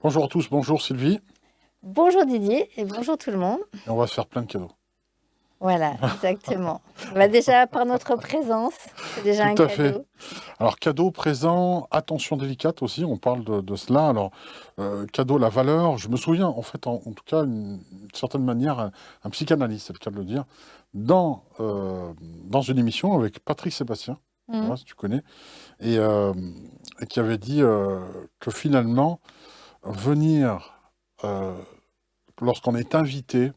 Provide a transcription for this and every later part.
Bonjour à tous, bonjour Sylvie. Bonjour Didier et bonjour tout le monde. Et on va se faire plein de cadeaux. Voilà, exactement. Bah déjà, par notre présence, c'est déjà Tout un à fait. cadeau. Alors, cadeau, présent, attention délicate aussi, on parle de cela. Alors, cadeau, la valeur, je me souviens, en fait, en tout cas, d'une certaine manière, un psychanalyste, c'est le cas de le dire, dans, euh, dans une émission avec Patrick Sébastien, Mhm. voilà, si tu connais, et, euh, et qui avait dit que finalement, venir, euh, lorsqu'on est invité,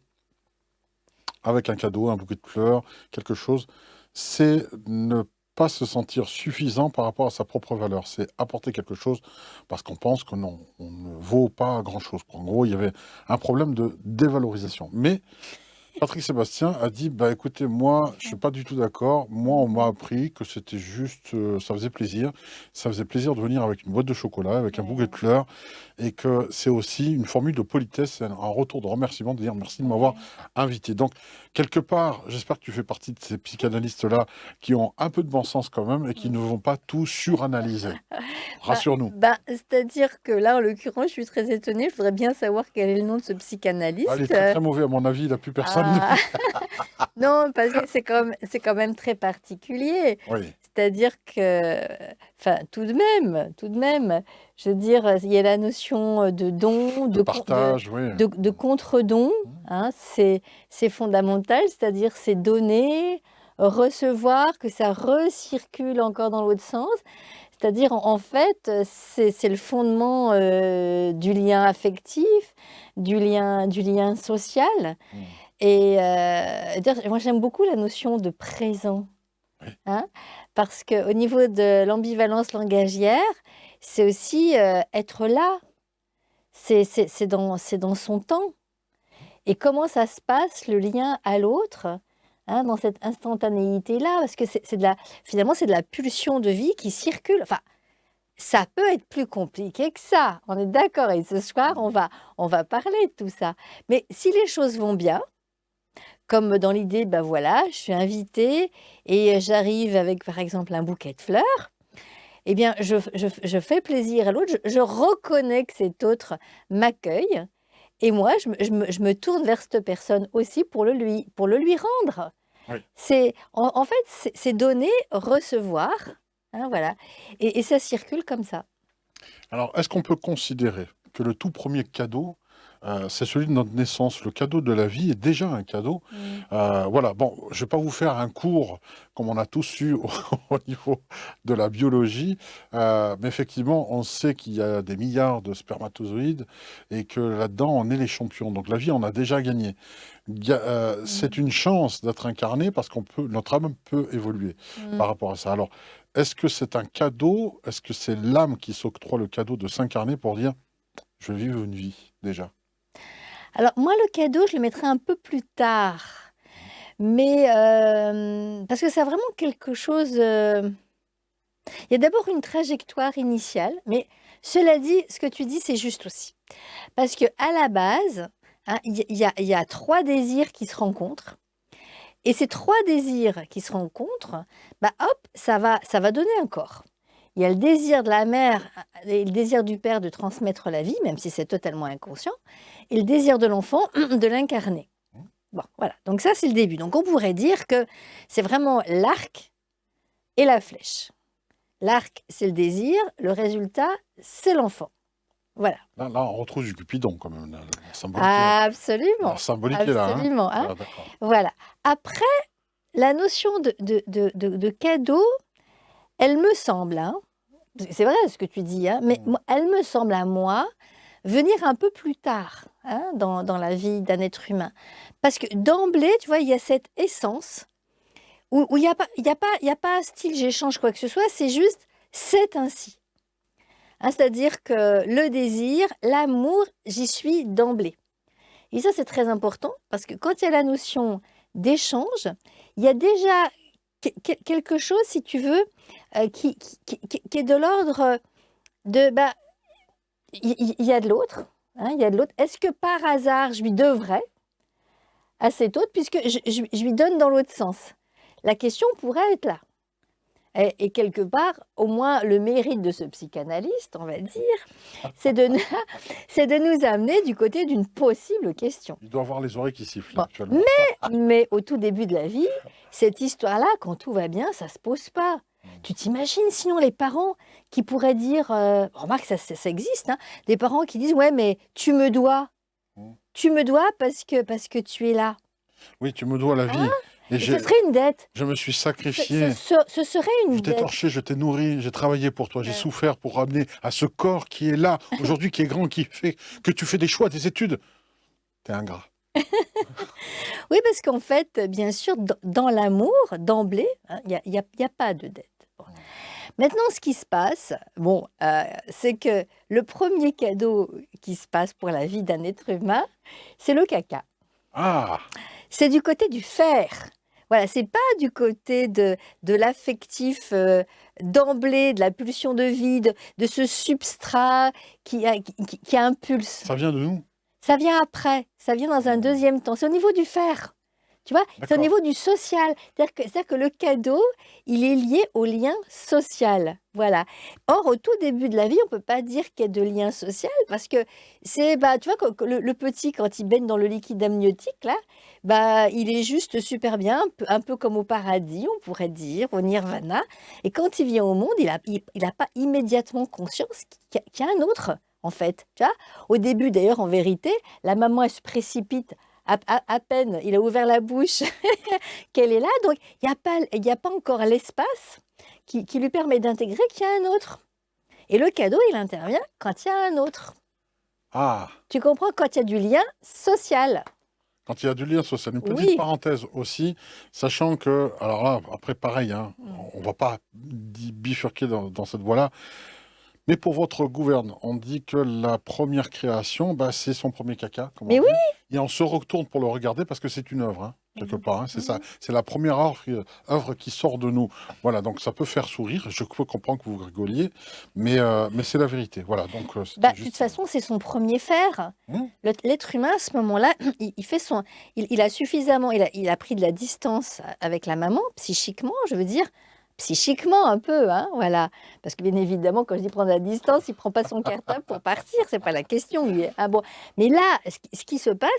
avec un cadeau, un bouquet de fleurs, quelque chose, c'est ne pas se sentir suffisant par rapport à sa propre valeur. C'est apporter quelque chose parce qu'on pense que non, on ne vaut pas grand-chose. En gros, il y avait un problème de dévalorisation. Mais Patrick Sébastien a dit, bah écoutez, moi, je suis pas du tout d'accord. Moi, on m'a appris que c'était juste, ça faisait plaisir. Ça faisait plaisir de venir avec une boîte de chocolat, avec un bouquet de Ouais, fleurs, et que c'est aussi une formule de politesse, c'est un retour de remerciement, de dire merci de m'avoir ouais. invité. Donc, quelque part, j'espère que tu fais partie de ces psychanalystes-là qui ont un peu de bon sens quand même et qui Mhm. ne vont pas tout suranalyser. Rassure-nous. C'est-à-dire que là, en l'occurrence, je suis très étonnée. Je voudrais bien savoir quel est le nom de ce Ah, il est psychanalyste. très très mauvais à mon avis, il n'a plus personne Ah, depuis. non, parce que c'est quand même très particulier. Oui, C'est-à-dire que, enfin, tout de même, je veux dire, il y a la notion de don, de partage, oui. de contre-don, hein, c'est fondamental, c'est-à-dire c'est donner, recevoir, que ça recircule encore dans l'autre sens. C'est-à-dire, en fait, c'est le fondement du lien affectif, du lien social. Mm. Et d'ailleurs, moi, j'aime beaucoup la notion de présent, Oui. hein, parce qu'au niveau de l'ambivalence langagière, c'est aussi être là, c'est dans son temps. Et comment ça se passe, le lien à l'autre, hein, dans cette instantanéité-là, parce que finalement, c'est de la pulsion de vie qui circule. Enfin, ça peut être plus compliqué que ça, on est d'accord. Et ce soir, on va parler de tout ça. Mais si les choses vont bien, comme dans l'idée, ben voilà, je suis invitée et j'arrive avec, par exemple, un bouquet de fleurs, eh bien, je fais plaisir à l'autre, je reconnais que cet autre m'accueille, et moi, je me tourne vers cette personne aussi pour le lui rendre. Oui. En fait, c'est donner, recevoir, hein, voilà, et ça circule comme ça. Alors, est-ce qu'on peut considérer que le tout premier cadeau, c'est celui de notre naissance? Le cadeau de la vie est déjà un cadeau. Mm. Voilà, bon, je ne vais pas vous faire un cours comme on a tous eu au niveau de la biologie, mais effectivement, on sait qu'il y a des milliards de spermatozoïdes et que là-dedans, on est les champions. Donc la vie, on a déjà gagné. C'est Mm. une chance d'être incarné parce qu'on peut, notre âme peut évoluer Mm. par rapport à ça. Alors, est-ce que c'est un cadeau? Est-ce que c'est l'âme qui s'octroie le cadeau de s'incarner pour dire, je vis une vie déjà? Alors moi, le cadeau, je le mettrai un peu plus tard, mais parce que c'est vraiment quelque chose. Il y a d'abord une trajectoire initiale, mais cela dit, ce que tu dis, c'est juste aussi. Parce que à la base, hein, il y a trois désirs qui se rencontrent. Et ces trois désirs qui se rencontrent, bah hop, ça va donner un corps. Il y a le désir de la mère et le désir du père de transmettre la vie, même si c'est totalement inconscient, et le désir de l'enfant de l'incarner. Bon, voilà. Donc ça, c'est le début. Donc on pourrait dire que c'est vraiment l'arc et la flèche. L'arc, c'est le désir, le résultat, c'est l'enfant. Voilà. Là, on retrouve du Cupidon quand même. La Absolument, symbolique est là, hein? absolument, hein. Ah, d'accord. Voilà. Après, la notion de cadeau, elle me semble, hein, c'est vrai ce que tu dis, hein, mais Mm. elle me semble à moi venir un peu plus tard, hein, dans la vie d'un être humain. Parce que d'emblée, tu vois, il y a cette essence où il y a pas style j'échange quoi que ce soit, c'est juste c'est ainsi. Hein, c'est-à-dire que le désir, l'amour, j'y suis d'emblée. Et ça, c'est très important parce que quand il y a la notion d'échange, il y a déjà quelque chose, si tu veux, qui est de l'ordre de, bah, il y a de l'autre, hein, il y a de l'autre. Est-ce que par hasard, je lui devrais à cet autre, puisque je lui donne dans l'autre sens? La question pourrait être là. Et quelque part, au moins, le mérite de ce psychanalyste, on va dire, c'est de, nous- c'est de nous amener du côté d'une possible question. Il doit avoir les oreilles qui sifflent Bon, actuellement. mais au tout début de la vie, cette histoire-là, quand tout va bien, ça se pose pas. Tu t'imagines sinon les parents qui pourraient dire, remarque, ça existe, hein, des parents qui disent, ouais, mais Mm. tu me dois parce que tu es là. Oui, tu me dois la vie. Et Et ce serait une dette. je me suis Ce, sacrifié. ce serait Je une t'ai dette. torché, je t'ai nourri, j'ai travaillé pour toi, j'ai souffert pour ramener à ce corps qui est là, aujourd'hui, qui est grand, qui fait que tu fais des choix, des études. T'es ingrat. Oui, parce qu'en fait, bien sûr, dans l'amour, d'emblée, il n'y a pas de dette. Bon. Maintenant, ce qui se passe, bon, c'est que le premier cadeau qui se passe pour la vie d'un être humain, c'est le caca. Ah, C'est du côté du faire. Voilà, c'est pas du côté de l'affectif d'emblée, de la pulsion de vie, de ce substrat qui impulse. ça vient de nous. Ça vient après, ça vient dans un deuxième temps. C'est au niveau du faire. Tu vois, c'est au D'accord. niveau du social. C'est-à-dire que le cadeau, il est lié au lien social. Voilà. Or, au tout début de la vie, on ne peut pas dire qu'il y a de lien social parce que c'est, bah, tu vois, que le petit, quand il baigne dans le liquide amniotique, là, bah, il est juste super bien, un peu comme au paradis, on pourrait dire, au nirvana. Et quand il vient au monde, il a pas immédiatement conscience qu'il y a un autre, en fait. Tu vois, au début, d'ailleurs, en vérité, la maman, elle se précipite à peine il a ouvert la bouche qu'elle est là, donc il n'y a pas encore l'espace qui lui permet d'intégrer qu'il y a un autre. Et le cadeau, il intervient quand il y a un autre. Ah, Tu comprends, quand il y a du lien social. quand il y a du lien social. Une petite Oui. parenthèse aussi, sachant que, alors là, après pareil, hein, on va pas bifurquer dans cette voie-là, mais pour votre gouverne, on dit que la première création, bah, c'est son premier caca, comme on Mais dit. oui. Et on se retourne pour le regarder parce que c'est une œuvre, hein, quelque part. Hein, c'est ça. C'est la première œuvre qui sort de nous. Voilà, donc ça peut faire sourire. Je peux comprendre que vous rigoliez, mais c'est la vérité. Voilà, donc c'était Bah, de toute juste. façon, c'est son premier faire. L'être humain, à ce moment-là, il fait son, il a suffisamment, il a pris de la distance avec la maman, psychiquement, je veux dire, psychiquement un peu, hein, voilà. Parce que bien évidemment, quand je dis prendre la distance, il prend pas son cartable pour partir, c'est pas la question. Ah bon. Mais là, ce qui se passe,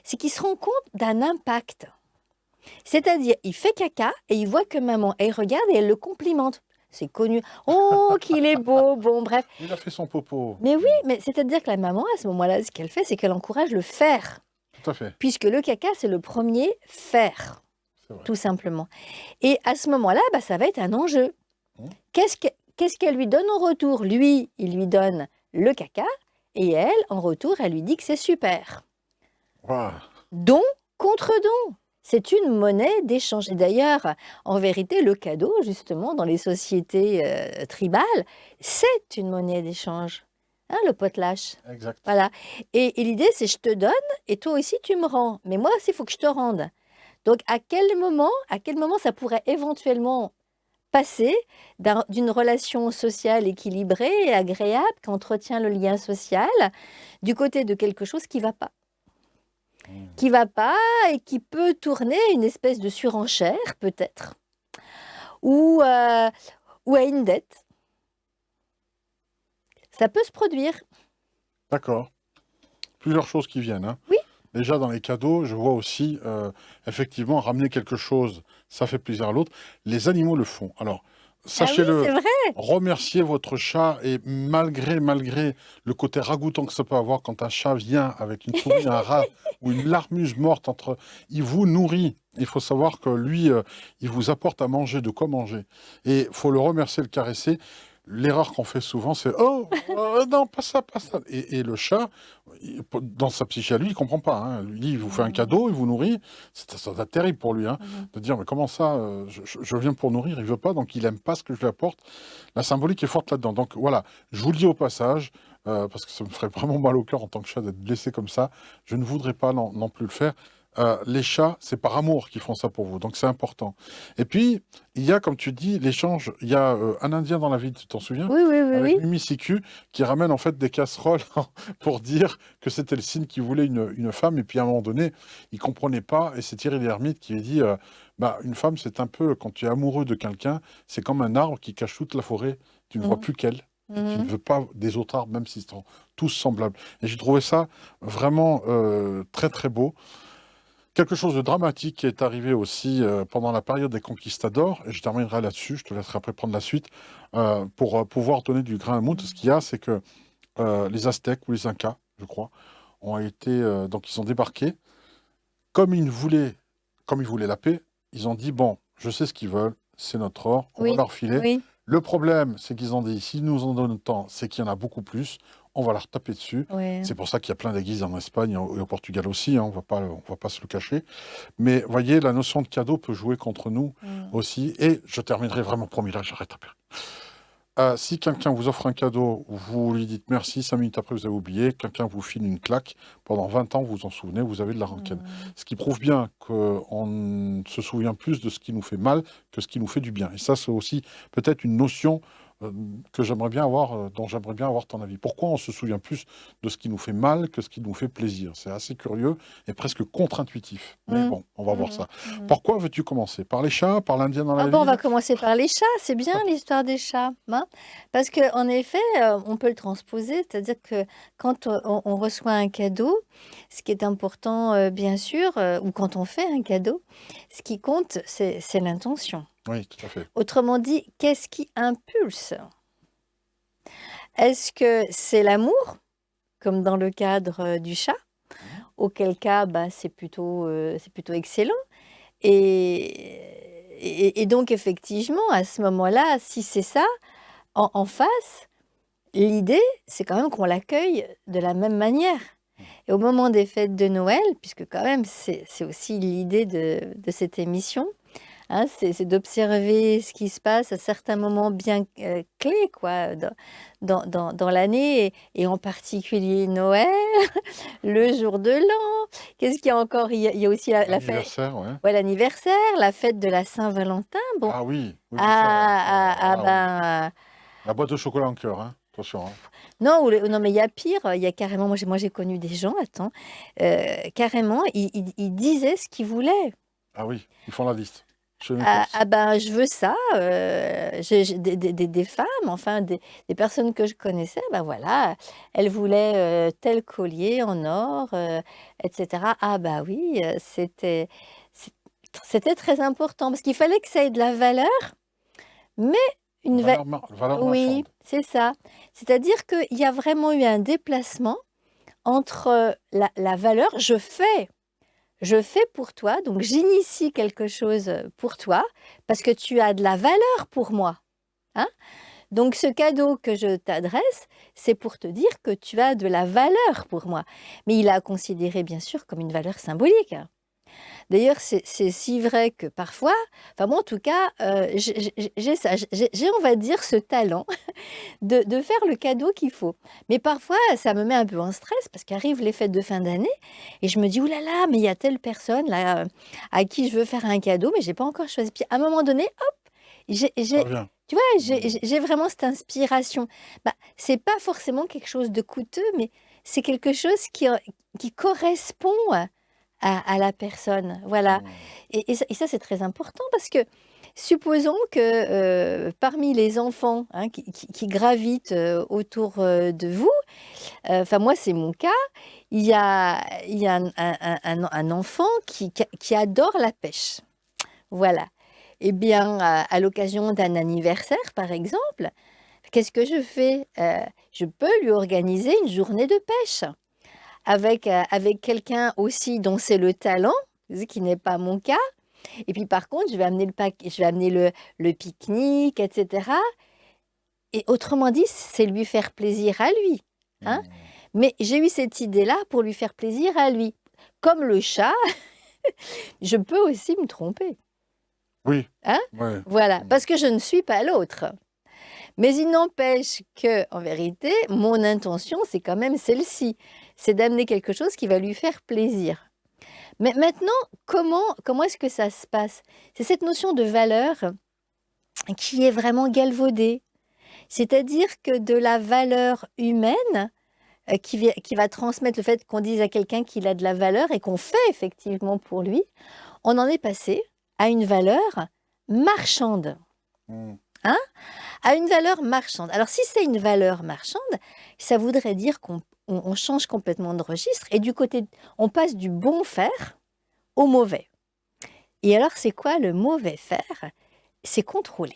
c'est qu'il se rend compte d'un impact. C'est-à-dire, il fait caca et il voit que maman, elle regarde et elle le complimente. C'est connu. Oh, qu'il est beau. Bon, bref. Il a fait son popo. Mais oui, mais c'est-à-dire que la maman, à ce moment-là, ce qu'elle fait, c'est qu'elle encourage le faire. Tout à fait. Puisque le caca, c'est le premier faire, C'est vrai. tout simplement. Et à ce moment-là, bah, ça va être un enjeu. Qu'est-ce qu'elle lui donne en retour? Lui, il lui donne le caca, et elle, en retour, elle lui dit que c'est super. Voilà. Don contre don. C'est une monnaie d'échange. Et d'ailleurs, en vérité, le cadeau, justement, dans les sociétés tribales, c'est une monnaie d'échange. Hein, le potlatch. Exact. Voilà. Et l'idée, c'est je te donne et toi aussi, tu me rends. Mais moi aussi, il faut que je te rende. Donc, à quel moment ça pourrait éventuellement passer d'une relation sociale équilibrée et agréable qui entretient le lien social du côté de quelque chose qui ne va pas? Qui va pas et qui peut tourner à une espèce de surenchère, peut-être, ou à une dette. Ça peut se produire. D'accord. Plusieurs choses qui viennent. Hein. Oui. Déjà, dans les cadeaux, je vois aussi, effectivement, ramener quelque chose, ça fait plaisir à l'autre. Les animaux le font. Alors, sachez-le, Ah oui, c'est vrai. remerciez votre chat et malgré le côté ragoûtant que ça peut avoir quand un chat vient avec une souris, un rat ou une larmuse morte il vous nourrit. Il faut savoir que lui, il vous apporte à manger, de quoi manger. Et il faut le remercier, le caresser. L'erreur qu'on fait souvent, c'est oh non, pas ça, pas ça. Et le chat, dans sa psyché à lui, il comprend pas. Hein. Lui, il vous fait un cadeau, il vous nourrit. Ça doit être terrible pour lui, hein, de dire mais comment ça, je viens pour nourrir, il veut pas, donc il aime pas ce que je lui apporte. La symbolique est forte là-dedans. Donc voilà, je vous le dis au passage, parce que ça me ferait vraiment mal au cœur en tant que chat d'être blessé comme ça. Je ne voudrais pas non plus le faire. Les chats, c'est par amour qu'ils font ça pour vous, donc c'est important. Et puis, il y a, comme tu dis, l'échange. Il y a un Indien dans la ville, tu t'en souviens? Oui, oui, oui, Avec oui. Mimi Siku, qui ramène en fait des casseroles pour dire que c'était le signe qu'il voulait une femme. Et puis à un moment donné, il comprenait pas. Et c'est Thierry Lhermitte qui lui dit bah, une femme, c'est un peu, quand tu es amoureux de quelqu'un, c'est comme un arbre qui cache toute la forêt. Tu ne vois Mhm, plus qu'elle. Et tu ne mhm, veux pas des autres arbres, même s'ils sont tous semblables. Et j'ai trouvé ça vraiment très très beau. Quelque chose de dramatique qui est arrivé aussi pendant la période des conquistadors, et je terminerai là-dessus, je te laisserai après prendre la suite, pour pouvoir donner du grain à moudre. Ce qu'il y a, c'est que les Aztèques ou les Incas, je crois, ont été, donc ils ont débarqué. Comme ils voulaient, comme ils voulaient la paix, ils ont dit, bon, je sais ce qu'ils veulent, c'est notre or, on va oui, leur filer. oui. Le problème, c'est qu'ils ont dit, s'ils nous en donnent autant, c'est qu'il y en a beaucoup plus, on va leur taper dessus. Ouais. C'est pour ça qu'il y a plein d'églises en Espagne et au Portugal aussi, hein, on va pas se le cacher. Mais voyez, la notion de cadeau peut jouer contre nous Mm. aussi. Et je terminerai vraiment, promis, là, j'arrête après. Si quelqu'un vous offre un cadeau, vous lui dites merci, 5 minutes après, vous avez oublié. Quelqu'un vous file une claque, pendant 20 ans, vous vous en souvenez, vous avez de la rancune. Mm. Ce qui prouve bien qu'on se souvient plus de ce qui nous fait mal que ce qui nous fait du bien. Et ça, c'est aussi peut-être une notion que j'aimerais bien avoir, dont j'aimerais bien avoir ton avis. Pourquoi on se souvient plus de ce qui nous fait mal que ce qui nous fait plaisir? C'est assez curieux et presque contre-intuitif. Mais Mm. bon, on va voir Mhm, ça. mhm. Pourquoi veux-tu commencer? Par les chats? Par l'Indien dans Ah la bon, on va ville? commencer par les chats, c'est bien l'histoire des chats, hein. Parce que en effet, on peut le transposer, c'est-à-dire que quand on reçoit un cadeau, ce qui est important, bien sûr, ou quand on fait un cadeau, ce qui compte, c'est l'intention. Oui, tout à fait. Autrement dit, qu'est-ce qui impulse? Est-ce que c'est l'amour, comme dans le cadre du chat, Mhm. auquel cas, bah, c'est plutôt excellent. Et, et donc, effectivement, à ce moment-là, si c'est ça, en face, l'idée, c'est quand même qu'on l'accueille de la même manière. Et au moment des fêtes de Noël, puisque quand même, c'est aussi l'idée de cette émission, hein, c'est d'observer ce qui se passe à certains moments bien clés, quoi, dans l'année, et en particulier Noël, le jour de l'an. Qu'est-ce qu'il y a encore? Il y a aussi la fête, L'anniversaire, ouais. ouais, l'anniversaire, la fête de la Saint-Valentin. Bon, Ah oui, oui, oui, ça, ah oui. ben, La boîte de chocolat en cœur, hein. Attention, hein. non, non, mais il y a pire, il y a carrément, moi j'ai connu des gens, attends, carrément, ils disaient ce qu'ils voulaient. Ah oui, ils font la liste. Je fais mes courses. Ben, je veux ça, j'ai des femmes, enfin des personnes que je connaissais, ben voilà, elles voulaient tel collier en or, etc. Ah bah oui, c'est- c'était très important parce qu'il fallait que ça ait de la valeur, mais une va- Valeur oui, marchande. c'est ça. C'est-à-dire qu'il y a vraiment eu un déplacement entre la valeur, je fais pour toi, donc j'initie quelque chose pour toi, parce que tu as de la valeur pour moi, hein. Donc ce cadeau que je t'adresse, c'est pour te dire que tu as de la valeur pour moi. Mais il a considéré bien sûr comme une valeur symbolique. D'ailleurs, c'est si vrai que parfois, enfin moi en tout cas, j'ai ça, j'ai, on va dire, ce talent de faire le cadeau qu'il faut. Mais parfois, ça me met un peu en stress parce qu'arrivent les fêtes de fin d'année et je me dis: «Ouh là là, mais il y a telle personne là, à qui je veux faire un cadeau, mais j'ai pas encore choisi». Puis à un moment donné, hop, Ça j'ai vient. tu vois, Hmm. j'ai vraiment cette inspiration. Bah, c'est pas forcément quelque chose de coûteux, mais c'est quelque chose qui correspond à la personne, voilà. Hmm. Et ça, c'est très important parce que supposons que, parmi les enfants, hein, qui gravitent, autour, de vous, enfin moi, c'est mon cas, il y a un enfant qui adore la pêche. Voilà. Eh bien, à l'occasion d'un anniversaire, par exemple, qu'est-ce que je fais? Je peux lui organiser une journée de pêche avec quelqu'un aussi dont c'est le talent, ce qui n'est pas mon cas. Et puis par contre, je vais amener le pique-nique, et cetera. Et autrement dit, c'est lui faire plaisir à lui, hein. Hmm. Mais j'ai eu cette idée-là pour lui faire plaisir à lui. Comme le chat, je peux aussi me tromper, Oui, hein. ouais. Voilà, Hmm. parce que je ne suis pas l'autre. Mais il n'empêche que, en vérité, mon intention, c'est quand même celle-ci, c'est d'amener quelque chose qui va lui faire plaisir. Mais maintenant, comment est-ce que ça se passe? C'est cette notion de valeur qui est vraiment galvaudée. C'est-à-dire que de la valeur humaine, qui va transmettre le fait qu'on dise à quelqu'un qu'il a de la valeur et qu'on fait effectivement pour lui, on en est passé à une valeur marchande. Mmh. Hein? À une valeur marchande. Alors si c'est une valeur marchande, ça voudrait dire qu'on change complètement de registre et on passe du bon faire au mauvais. Et alors c'est quoi le mauvais faire? C'est contrôler.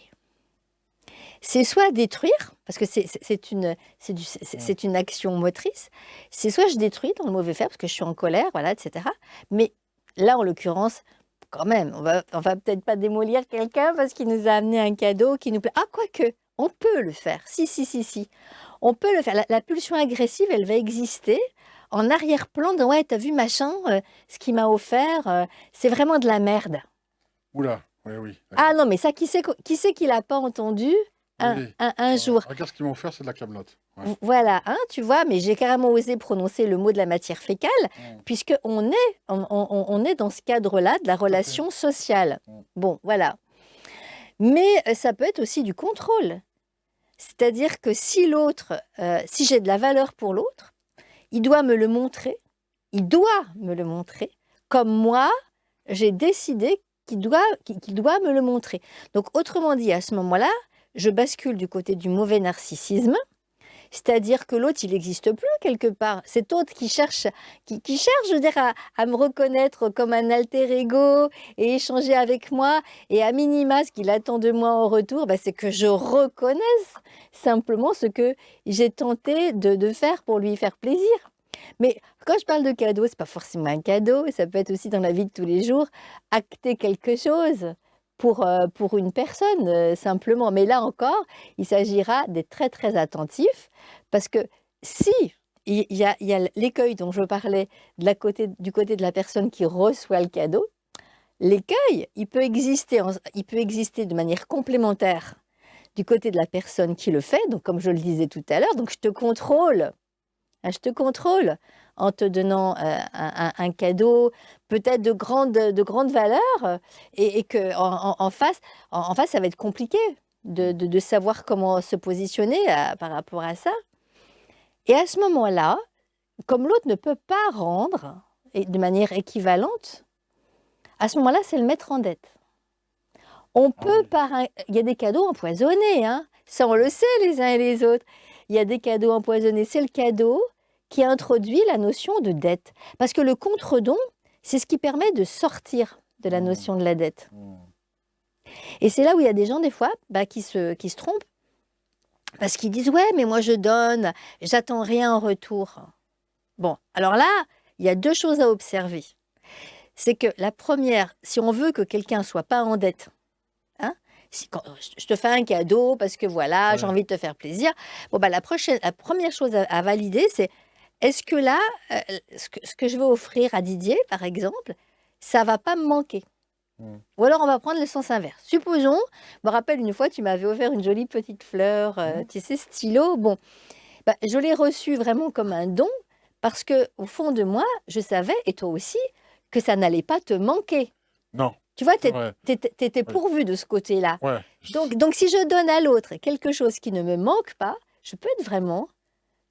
C'est soit détruire, parce que c'est une action motrice, c'est soit je détruis dans le mauvais faire parce que je suis en colère, voilà, etc. Mais là, en l'occurrence, quand même, on va peut-être pas démolir quelqu'un parce qu'il nous a amené un cadeau qui nous plaît. Ah, quoique, on peut le faire. Si. On peut le faire. La pulsion agressive, elle va exister en arrière-plan de ouais, t'as vu machin, ce qu'il m'a offert, c'est vraiment de la merde. Oula, oui, Ah d'accord. non, mais ça, qui c'est qui l'a pas entendu Oui, un jour? regarde ce qu'ils m'ont offert, c'est de la camelote. Ouais. Voilà, hein, tu vois, mais j'ai carrément osé prononcer le mot de la matière fécale, Mmh. puisqu'on est, on est dans ce cadre-là de la Tout à fait. relation sociale. Mmh. Bon, voilà. Mais ça peut être aussi du contrôle. C'est-à-dire que si si j'ai de la valeur pour l'autre, il doit me le montrer, comme moi, j'ai décidé qu'il doit me le montrer. Donc, autrement dit, à ce moment-là, je bascule du côté du mauvais narcissisme, c'est-à-dire que l'autre, il n'existe plus quelque part. Cet autre qui cherche, je veux dire, à me reconnaître comme un alter ego et échanger avec moi. Et à minima, ce qu'il attend de moi en retour, c'est que je reconnaisse simplement ce que j'ai tenté de faire pour lui faire plaisir. Mais quand je parle de cadeau, c'est pas forcément un cadeau, ça peut être aussi dans la vie de tous les jours, acter quelque chose pour une personne, simplement. Mais là encore, il s'agira d'être très, très attentif parce que si il y a l'écueil dont je parlais du côté de la personne qui reçoit le cadeau, l'écueil, il peut exister de manière complémentaire du côté de la personne qui le fait, donc comme je le disais tout à l'heure, donc je te contrôle en te donnant un cadeau peut-être de grande valeur et qu'en face, ça va être compliqué de savoir comment se positionner par rapport à ça. Et à ce moment-là, comme l'autre ne peut pas rendre de manière équivalente, à ce moment-là, c'est le mettre en dette. On peut il y a des cadeaux empoisonnés, hein. Ça on le sait les uns et les autres. Il y a des cadeaux empoisonnés. C'est le cadeau qui introduit la notion de dette. Parce que le contre-don, c'est ce qui permet de sortir de la notion de la dette. Et c'est là où il y a des gens, des fois, qui se trompent. Parce qu'ils disent, ouais, mais moi je donne, j'attends rien en retour. Bon, alors là, il y a deux choses à observer. C'est que la première, si on veut que quelqu'un ne soit pas en dette, quand je te fais un cadeau parce que voilà, Ouais. j'ai envie de te faire plaisir. Bon, la première chose à valider, c'est est-ce que là, ce que je vais offrir à Didier, par exemple, ça va pas me manquer? Ou alors on va prendre le sens inverse. Supposons, je me rappelle une fois, tu m'avais offert une jolie petite fleur, tu sais, stylo. Bon, je l'ai reçu vraiment comme un don parce que au fond de moi, je savais, et toi aussi, que ça n'allait pas te manquer. Non, Tu vois, c'est vrai. t'étais pourvu de ce côté-là. Ouais. Donc, si je donne à l'autre quelque chose qui ne me manque pas, je peux être vraiment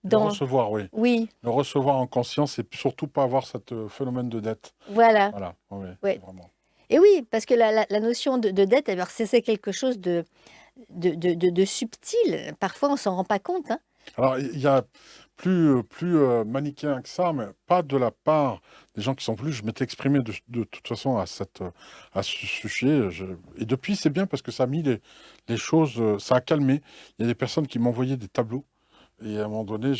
Le dans... recevoir, oui. Oui, Le recevoir en conscience et surtout pas avoir ce phénomène de dette. voilà. Voilà, ouais, Ouais. vraiment. Et oui, parce que la notion de dette, alors c'est quelque chose de subtil. Parfois, on s'en rend pas compte, hein. Alors, il y a plus manichéen que ça, mais pas de la part des gens qui sont plus. Je m'étais exprimé de toute façon à ce sujet. Et depuis, c'est bien parce que ça a mis les choses, ça a calmé. Il y a des personnes qui m'envoyaient des tableaux. Et à un moment donné,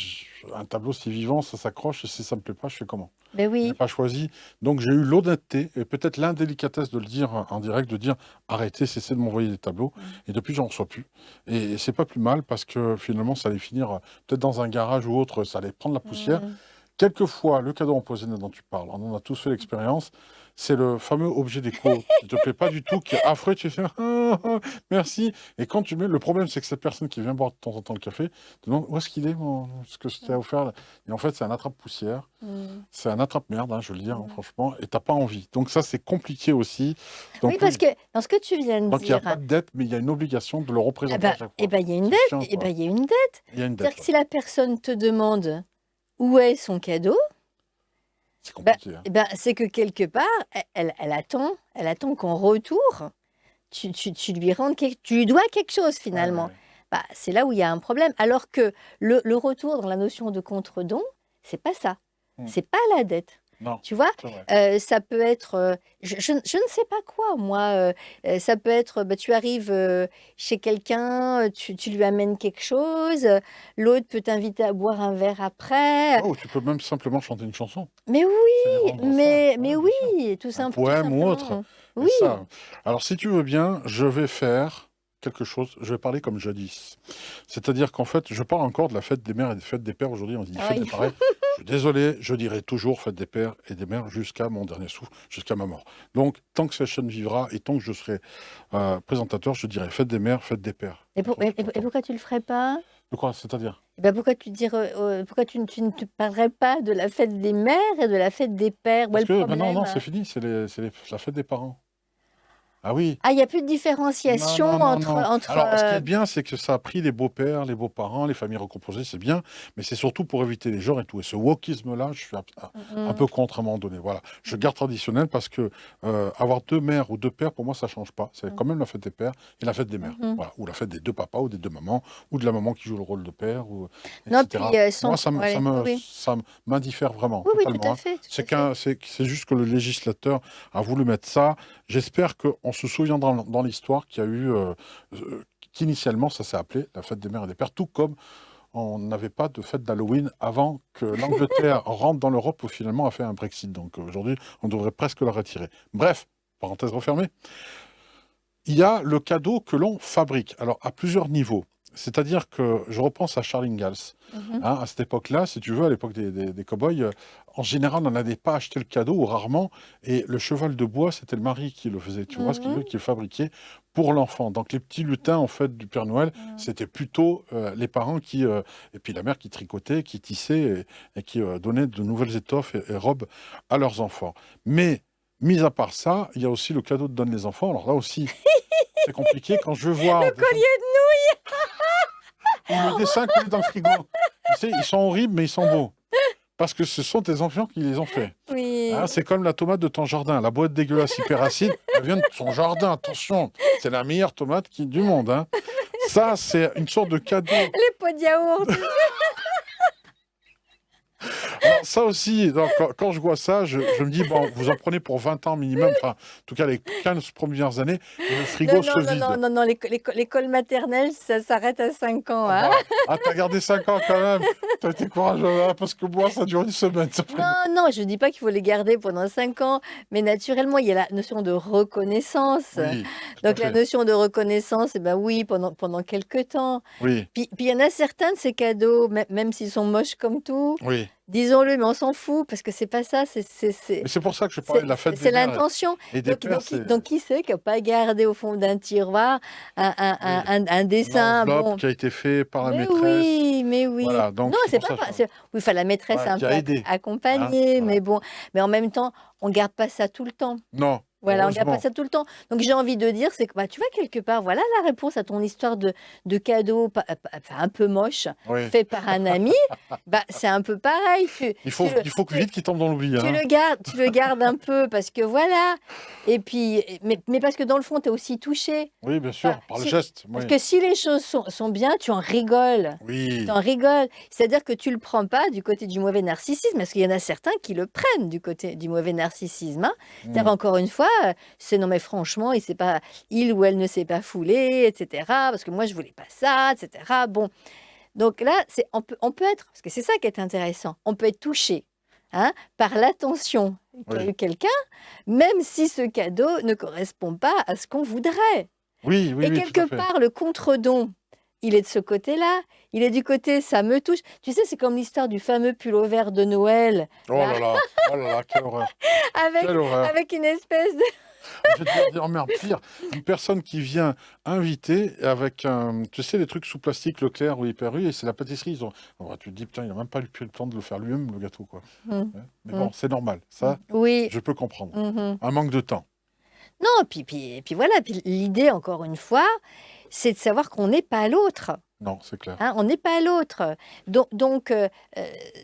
un tableau, c'est vivant, ça s'accroche. Et si ça me plaît pas, je fais comment? Ben Je n'ai oui, pas choisi. Donc, j'ai eu l'honnêteté et peut-être l'indélicatesse de le dire en direct, de dire arrêtez, cessez de m'envoyer des tableaux. Et depuis, j'en reçois plus. Et c'est pas plus mal parce que finalement, ça allait finir peut-être dans un garage ou autre, ça allait prendre la poussière. Quelquefois, le cadeau empoisonné dont tu parles, on en a tous fait l'expérience, c'est le fameux objet déco qui te plaît pas du tout, qui est affreux, tu fais «Ah, ah, merci». Et quand tu mets, le problème, c'est que cette personne qui vient boire de temps en temps le café te demande où est-ce qu'il est, ce que je t'ai offert là. Et en fait, c'est un attrape-poussière, Mmh. c'est un attrape-merde, hein, je veux le dire, franchement, et t'as pas envie. Donc ça, c'est compliqué aussi. Oui, Donc parce oui, que dans ce que tu viens de donc il n'y a dire, pas de dette, mais il y a une obligation de le représenter à chaque fois. il y a une C'est dette, chiant, quoi. il y a une dette. Il y a une C'est-à-dire dette, que ouais. si la personne te demande où est son cadeau, C'est bah, compliqué, hein. c'est que quelque part, elle attend qu'en retour, tu lui rendes tu lui dois quelque chose Ouais, finalement. ouais. Bah, c'est là où il y a un problème. Alors que le retour dans la notion de contre-don, c'est pas ça. Hmm. C'est pas la dette. Non, Tu vois, c'est vrai. ça peut être, je ne sais pas quoi, moi. Ça peut être, bah, tu arrives chez quelqu'un, tu lui amènes quelque chose, l'autre peut t'inviter à boire un verre après. Oh, tu peux même simplement chanter une chanson. Mais C'est oui, rendre ça. Ouais, mais bien sûr. oui, Un poème ou autre. simplement. Et Oui. ça. Alors, si tu veux bien, je vais faire quelque chose. Je vais parler comme jadis. C'est-à-dire qu'en fait, je parle encore de la fête des mères et des fêtes des pères. Aujourd'hui, on dit Ah fête oui. des parents. Je suis désolé, je dirai toujours fête des pères et des mères jusqu'à mon dernier souffle, jusqu'à ma mort. Donc, tant que cette chaîne vivra et tant que je serai présentateur, je dirai fête des mères, fête des pères. Et, Comme ça, tu t'entends. pourquoi tu le ferais pas? De quoi? C'est-à-dire? Pourquoi pourquoi tu ne te parlerais pas de la fête des mères et de la fête des pères? Où est Parce le que, ben non, problème? c'est fini, la fête des parents. Ah oui. Ah, il n'y a plus de Non, différenciation non, non, non. entre Alors, ce qui est bien, c'est que ça a pris les beaux-pères, les beaux-parents, les familles recomposées, c'est bien, mais c'est surtout pour éviter les genres et tout. Et ce wokisme-là, je suis un peu contre à un moment donné. Voilà. Je garde traditionnel parce que avoir deux mères ou deux pères, pour moi, ça change pas. C'est quand même la fête des pères et la fête des mères. Voilà. Ou la fête des deux papas ou des deux mamans, ou de la maman qui joue le rôle de père, ou, Non, etc. puis Moi, allez, oui, ça m'indiffère vraiment, oui, oui, tout totalement, à hein. fait, tout C'est à fait. c'est juste que le législateur a voulu mettre ça. J'espère qu'on se souviendra dans l'histoire qu'il y a eu, qu'initialement ça s'est appelé la fête des mères et des pères, tout comme on n'avait pas de fête d'Halloween avant que l'Angleterre rentre dans l'Europe ou finalement a fait un Brexit. Donc aujourd'hui, on devrait presque la retirer. Bref, parenthèse refermée. Il y a le cadeau que l'on fabrique, alors à plusieurs niveaux. C'est-à-dire que je repense à Charles Ingalls. Mhm. Hein, à cette époque-là, si tu veux, à l'époque des cow-boys, en général, on n'allait pas acheter le cadeau, ou rarement, et le cheval de bois, c'était le mari qui le faisait, tu vois, Mhm. qui le fabriquait pour l'enfant. Donc les petits lutins, en fait, du Père Noël, c'était plutôt les parents qui, et puis la mère qui tricotait, qui tissait, et qui donnait de nouvelles étoffes et robes à leurs enfants. Mais, mis à part ça, il y a aussi le cadeau que donnent les enfants. Alors là aussi, c'est compliqué quand je veux voir Le collier ou le dessin collé dans le frigo. Tu sais, ils sont horribles, mais ils sont beaux. Parce que ce sont tes enfants qui les ont faits. de nouilles. Hein, Oui. c'est comme la tomate de ton jardin. La boîte dégueulasse hyper acide, elle vient de son jardin. Attention, c'est la meilleure tomate du monde. Hein. Ça, c'est une sorte de cadeau. Les pots de yaourt. Alors, ça aussi, donc, quand je vois ça, je me dis, bon, vous en prenez pour 20 ans minimum. Enfin, en tout cas, les 15 premières années, et le frigo se vide. Non, l'école maternelle, ça s'arrête à 5 ans. Ah, Hein. bah, ah, t'as gardé 5 ans quand même. T'as été courageux, hein, parce que moi, ça dure une semaine. Ça fait- Non, je ne dis pas qu'il faut les garder pendant 5 ans, mais naturellement, il y a la notion de reconnaissance. Oui, tout à Donc, la fait. notion de reconnaissance, eh ben oui, pendant quelques temps. Oui, Puis il y en a certains de ces cadeaux, même s'ils sont moches comme tout, oui. disons-le, mais on s'en fout, parce que c'est pas ça, Mais c'est pour ça que je parlais de la fête des c'est mères l'intention. et des pères. Donc, qui sait qui n'a pas gardé au fond d'un tiroir un dessin, L'enveloppe bon. qui a été faite par la Mais maîtresse. oui, mais oui. Voilà, donc Non, c'est c'est pour pas, ça. oui, enfin, la maîtresse Ouais, a un qui peu a aidé. accompagné, Voilà. mais bon, mais en même temps, on garde pas ça tout le temps. Non, Voilà, on garde pas heureusement. ça tout le temps. Donc j'ai envie de dire, c'est que bah, tu vois, quelque part, voilà la réponse à ton histoire de cadeau enfin, un peu moche, Oui. fait par un ami. Bah, c'est un peu pareil. Il faut que vite qu'il tombe dans l'oubli. Hein. Tu le gardes un peu parce que voilà. Et puis, mais parce que dans le fond, tu es aussi touché. Oui, bien sûr, Enfin, par le geste. parce Oui. que si les choses sont bien, tu en rigoles. Oui. Tu en rigoles. C'est-à-dire que tu le prends pas du côté du mauvais narcissisme, parce qu'il y en a certains qui le prennent du côté du mauvais narcissisme. Hein. C'est-à-dire, encore une fois, c'est non mais franchement, il ou elle ne s'est pas foulé, etc. Parce que moi, je voulais pas ça, etc. Bon. Donc là, on peut être, parce que c'est ça qui est intéressant, on peut être touché hein, par l'attention qu'a Oui. eu quelqu'un, même si ce cadeau ne correspond pas à ce qu'on voudrait. Oui, oui, Et oui, tout à quelque fait. part, le contre-don, il est de ce côté-là. Il est du côté «ça me touche». Tu sais, c'est comme l'histoire du fameux pull vert de Noël, là, Oh là là, quelle horreur, avec quelle horreur. avec une espèce de Je vais te dire merde, pire, une personne qui vient inviter avec un, tu sais, les trucs sous plastique Leclerc ou Hyper U, et c'est la pâtisserie. Tu te dis, putain, il a même pas eu le temps de le faire lui-même, le gâteau, quoi. Mmh, Ouais. Mais mmh, bon, c'est normal. mmh. Ça, Oui. je peux comprendre. Mmh. Un manque de temps. Non, puis voilà, puis l'idée, encore une fois, c'est de savoir qu'on n'est pas l'autre. Non, c'est clair. Hein, on n'est pas l'autre. Donc,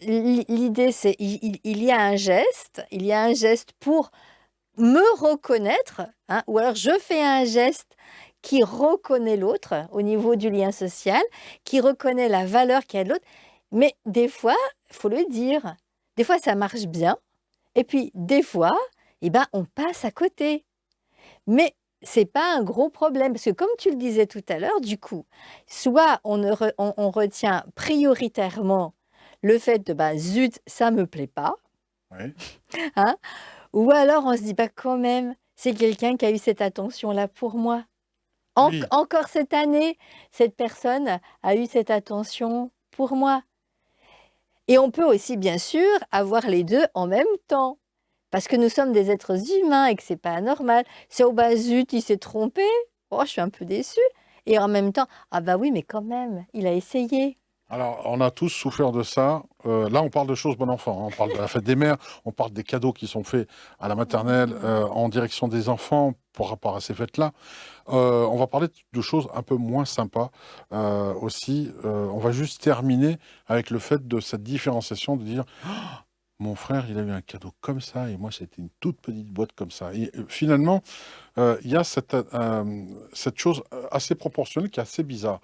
l'idée, c'est il y a un geste pour me reconnaître, hein, ou alors je fais un geste qui reconnaît l'autre au niveau du lien social, qui reconnaît la valeur qu'il y a de l'autre. Mais des fois, il faut le dire, des fois ça marche bien, et puis des fois, eh ben, on passe à côté. Mais c'est pas un gros problème, parce que comme tu le disais tout à l'heure, du coup, soit on retient prioritairement le fait de bah, zut, ça me plaît pas, Oui. hein, ou alors on se dit bah quand même, c'est quelqu'un qui a eu cette attention-là pour moi. Oui. Encore cette année, cette personne a eu cette attention pour moi. Et on peut aussi, bien sûr, avoir les deux en même temps. Parce que nous sommes des êtres humains et que c'est pas normal. C'est «Oh bah zut, il s'est trompé. Oh, je suis un peu déçue» et en même temps: «Ah bah oui, mais quand même, il a essayé». Alors, on a tous souffert de ça. Là, on parle de choses bon enfant, hein. On parle de la fête des mères, on parle des cadeaux qui sont faits à la maternelle en direction des enfants par rapport à ces fêtes-là. On va parler de choses un peu moins sympas aussi. On va juste terminer avec le fait de cette différenciation de dire mon frère, il a eu un cadeau comme ça et moi, c'était une toute petite boîte comme ça. Et finalement, il y a cette chose assez proportionnelle qui est assez bizarre.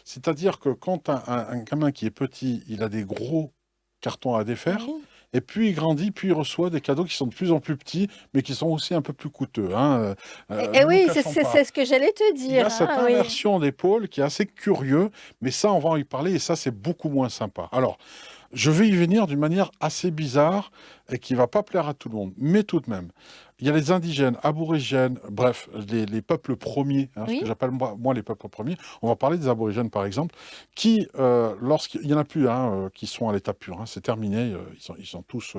C'est-à-dire que quand un gamin qui est petit, il a des gros cartons à défaire, Oui. et puis il grandit, puis il reçoit des cadeaux qui sont de plus en plus petits, mais qui sont aussi un peu plus coûteux, hein, Et ne nous oui, cachons pas. c'est ce que j'allais te Il y a dire, cette hein, oui. inversion d'épaule qui est assez curieux, mais ça, on va en y parler, et ça, c'est beaucoup moins sympa. Alors, je vais y venir d'une manière assez bizarre et qui va pas plaire à tout le monde, mais tout de même. Il y a les indigènes, aborigènes, bref, les peuples premiers, hein, ce Oui. que j'appelle moi les peuples premiers. On va parler des aborigènes par exemple, qui, lorsqu'il y en a plus qui sont à l'état pur, hein, c'est terminé, ils sont tous.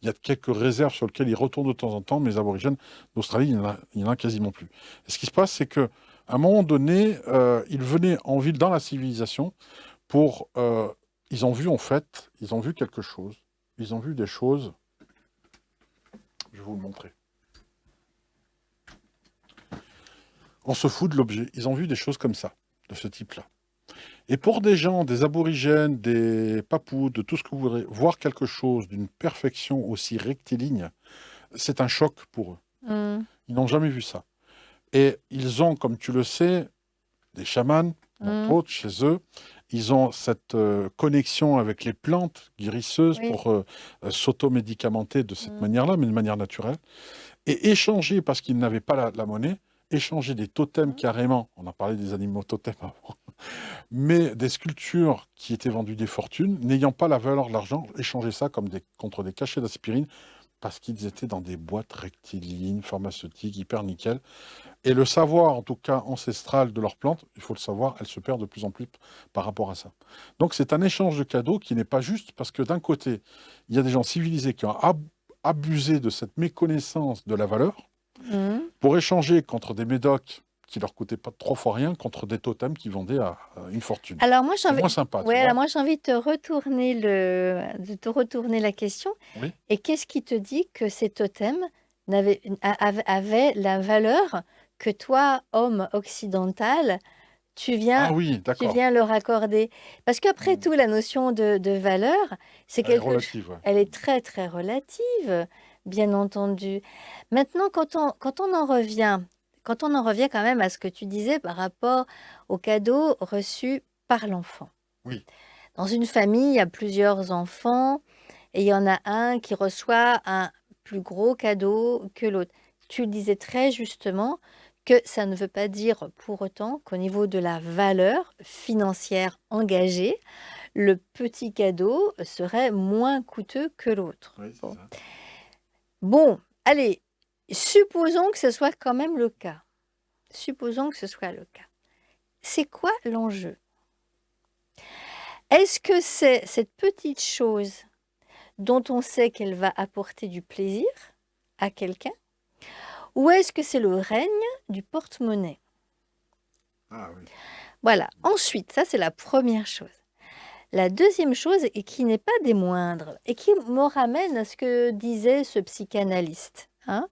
Il y a quelques réserves sur lesquelles ils retournent de temps en temps, mais les aborigènes d'Australie, il y en a quasiment plus. Et ce qui se passe, c'est que à un moment donné, ils venaient en ville dans la civilisation pour ils ont vu en fait, ils ont vu quelque chose. Ils ont vu des choses. Je vais vous le montrer. On se fout de l'objet. Ils ont vu des choses comme ça, de ce type-là. Et pour des gens, des aborigènes, des papous, de tout ce que vous voudrez, voir quelque chose d'une perfection aussi rectiligne, c'est un choc pour eux. Mmh. Ils n'ont jamais vu ça. Et ils ont, comme tu le sais, des chamans, entre Mmh. autres, chez eux. Ils ont cette connexion avec les plantes guérisseuses Oui. pour s'automédicamenter de cette Mmh. manière-là, mais de manière naturelle. Et échanger, parce qu'ils n'avaient pas la monnaie, échanger des totems Mmh. carrément, on a parlé des animaux totems avant, mais des sculptures qui étaient vendues des fortunes, n'ayant pas la valeur de l'argent, échanger ça comme contre des cachets d'aspirine, parce qu'ils étaient dans des boîtes rectilignes, pharmaceutiques, hyper nickel. Et le savoir, en tout cas ancestral de leurs plantes, il faut le savoir, elle se perd de plus en plus par rapport à ça. Donc c'est un échange de cadeaux qui n'est pas juste, parce que d'un côté, il y a des gens civilisés qui ont abusé de cette méconnaissance de la valeur Mmh. pour échanger contre des médocs qui leur coûtaient pas 3 fois rien, contre des totems qui vendaient à une fortune. Alors moi, C'est moins sympa, tu ouais, alors vois? moi, j'ai envie de te retourner la question. Oui. Et qu'est-ce qui te dit que ces totems avaient la valeur que toi, homme occidental, tu Ah viens, oui, tu d'accord. viens leur accorder? Parce qu'après Mmh. tout, la notion de valeur, c'est Elle est quelque chose, relative, ouais. elle est très, très relative, bien entendu. Maintenant, quand on en revient quand même à ce que tu disais par rapport aux cadeaux reçus par l'enfant. Oui. Dans une famille, il y a plusieurs enfants et il y en a un qui reçoit un plus gros cadeau que l'autre. Tu le disais très justement que ça ne veut pas dire pour autant qu'au niveau de la valeur financière engagée, le petit cadeau serait moins coûteux que l'autre. Oui, c'est Bon. ça. Bon, allez, supposons que ce soit quand même le cas. Supposons que ce soit le cas. C'est quoi l'enjeu? Est-ce que c'est cette petite chose dont on sait qu'elle va apporter du plaisir à quelqu'un, ou est-ce que c'est le règne du porte-monnaie? Ah oui. Voilà. Ensuite, ça c'est la première chose. La deuxième chose, et qui n'est pas des moindres, et qui me ramène à ce que disait ce psychanalyste, hein,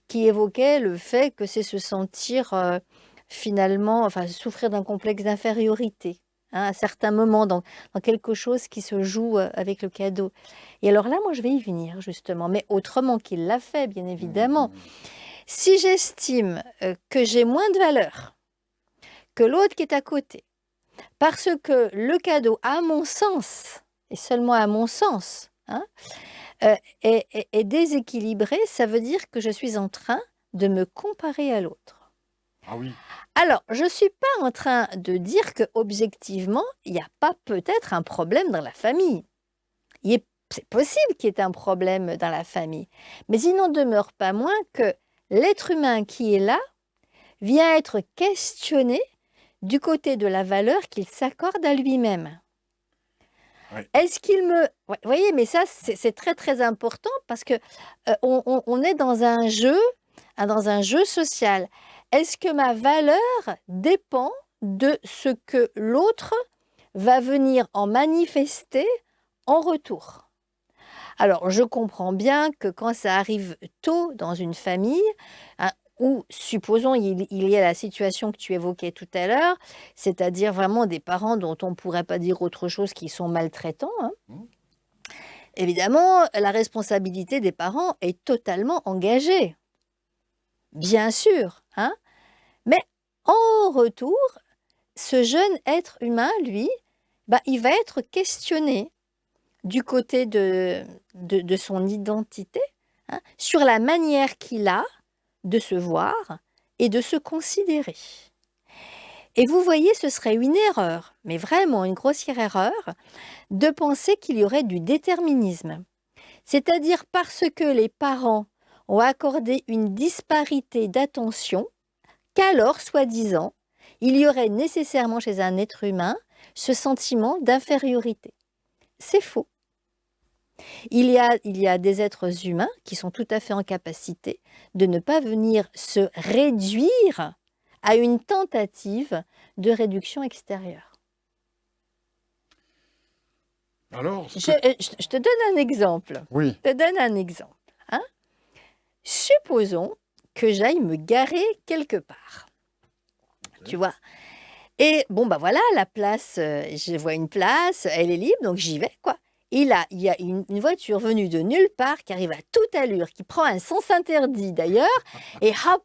qui évoquait le fait que c'est se sentir finalement, enfin souffrir d'un complexe d'infériorité, hein, à certains moments dans quelque chose qui se joue avec le cadeau. Et alors là, moi, je vais y venir justement, mais autrement qu'il l'a fait, bien évidemment. Si j'estime que j'ai moins de valeur que l'autre qui est à côté, parce que le cadeau, à mon sens, et seulement à mon sens, hein, est déséquilibré, ça veut dire que je suis en train de me comparer à l'autre. Ah oui. Alors, je ne suis pas en train de dire que objectivement, il n'y a pas peut-être un problème dans la famille. C'est possible qu'il y ait un problème dans la famille, mais il n'en demeure pas moins que l'être humain qui est là vient être questionné du côté de la valeur qu'il s'accorde à lui-même. Ouais. Est-ce qu'il me... Vous voyez, mais ça, c'est très, très important parce que on est dans un jeu social. Est-ce que ma valeur dépend de ce que l'autre va venir en manifester en retour? Alors, je comprends bien que quand ça arrive tôt dans une famille, hein, ou supposons il y a la situation que tu évoquais tout à l'heure, c'est-à-dire vraiment des parents dont on ne pourrait pas dire autre chose qui sont maltraitants, hein. Mmh. Évidemment, la responsabilité des parents est totalement engagée, bien sûr, hein. Mais en retour, ce jeune être humain, lui, il va être questionné du côté de son identité, hein, sur la manière qu'il a de se voir et de se considérer. Et vous voyez, ce serait une erreur, mais vraiment une grossière erreur, de penser qu'il y aurait du déterminisme. C'est-à-dire parce que les parents ont accordé une disparité d'attention, qu'alors, soi-disant, il y aurait nécessairement chez un être humain ce sentiment d'infériorité. C'est faux. Il y a des êtres humains qui sont tout à fait en capacité de ne pas venir se réduire à une tentative de réduction extérieure. Alors, Je te donne un exemple. oui. Je te donne un exemple, hein. Supposons que j'aille me garer quelque part, tu vois. Et bon, voilà, la place, je vois une place, elle est libre, donc j'y vais, quoi. Et là, il y a une voiture venue de nulle part qui arrive à toute allure, qui prend un sens interdit d'ailleurs, et hop,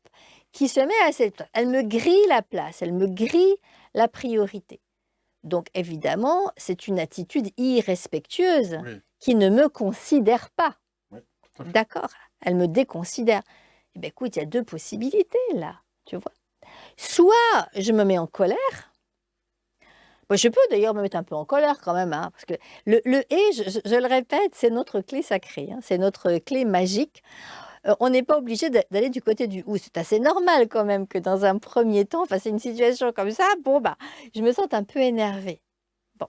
qui se met à cette place. Elle me grille la place, elle me grille la priorité. Donc évidemment, c'est une attitude irrespectueuse Oui. qui ne me considère pas. Oui, tout à fait. D'accord? Elle me déconsidère. Eh bien écoute, il y a deux possibilités là, tu vois. Soit je me mets en colère. Moi, je peux d'ailleurs me mettre un peu en colère quand même, hein, parce que le et, je le répète, c'est notre clé sacrée, hein, c'est notre clé magique. On n'est pas obligé d'aller du côté du ou. C'est assez normal quand même que dans un premier temps, face à une situation comme ça, bon, je me sente un peu énervée. Bon,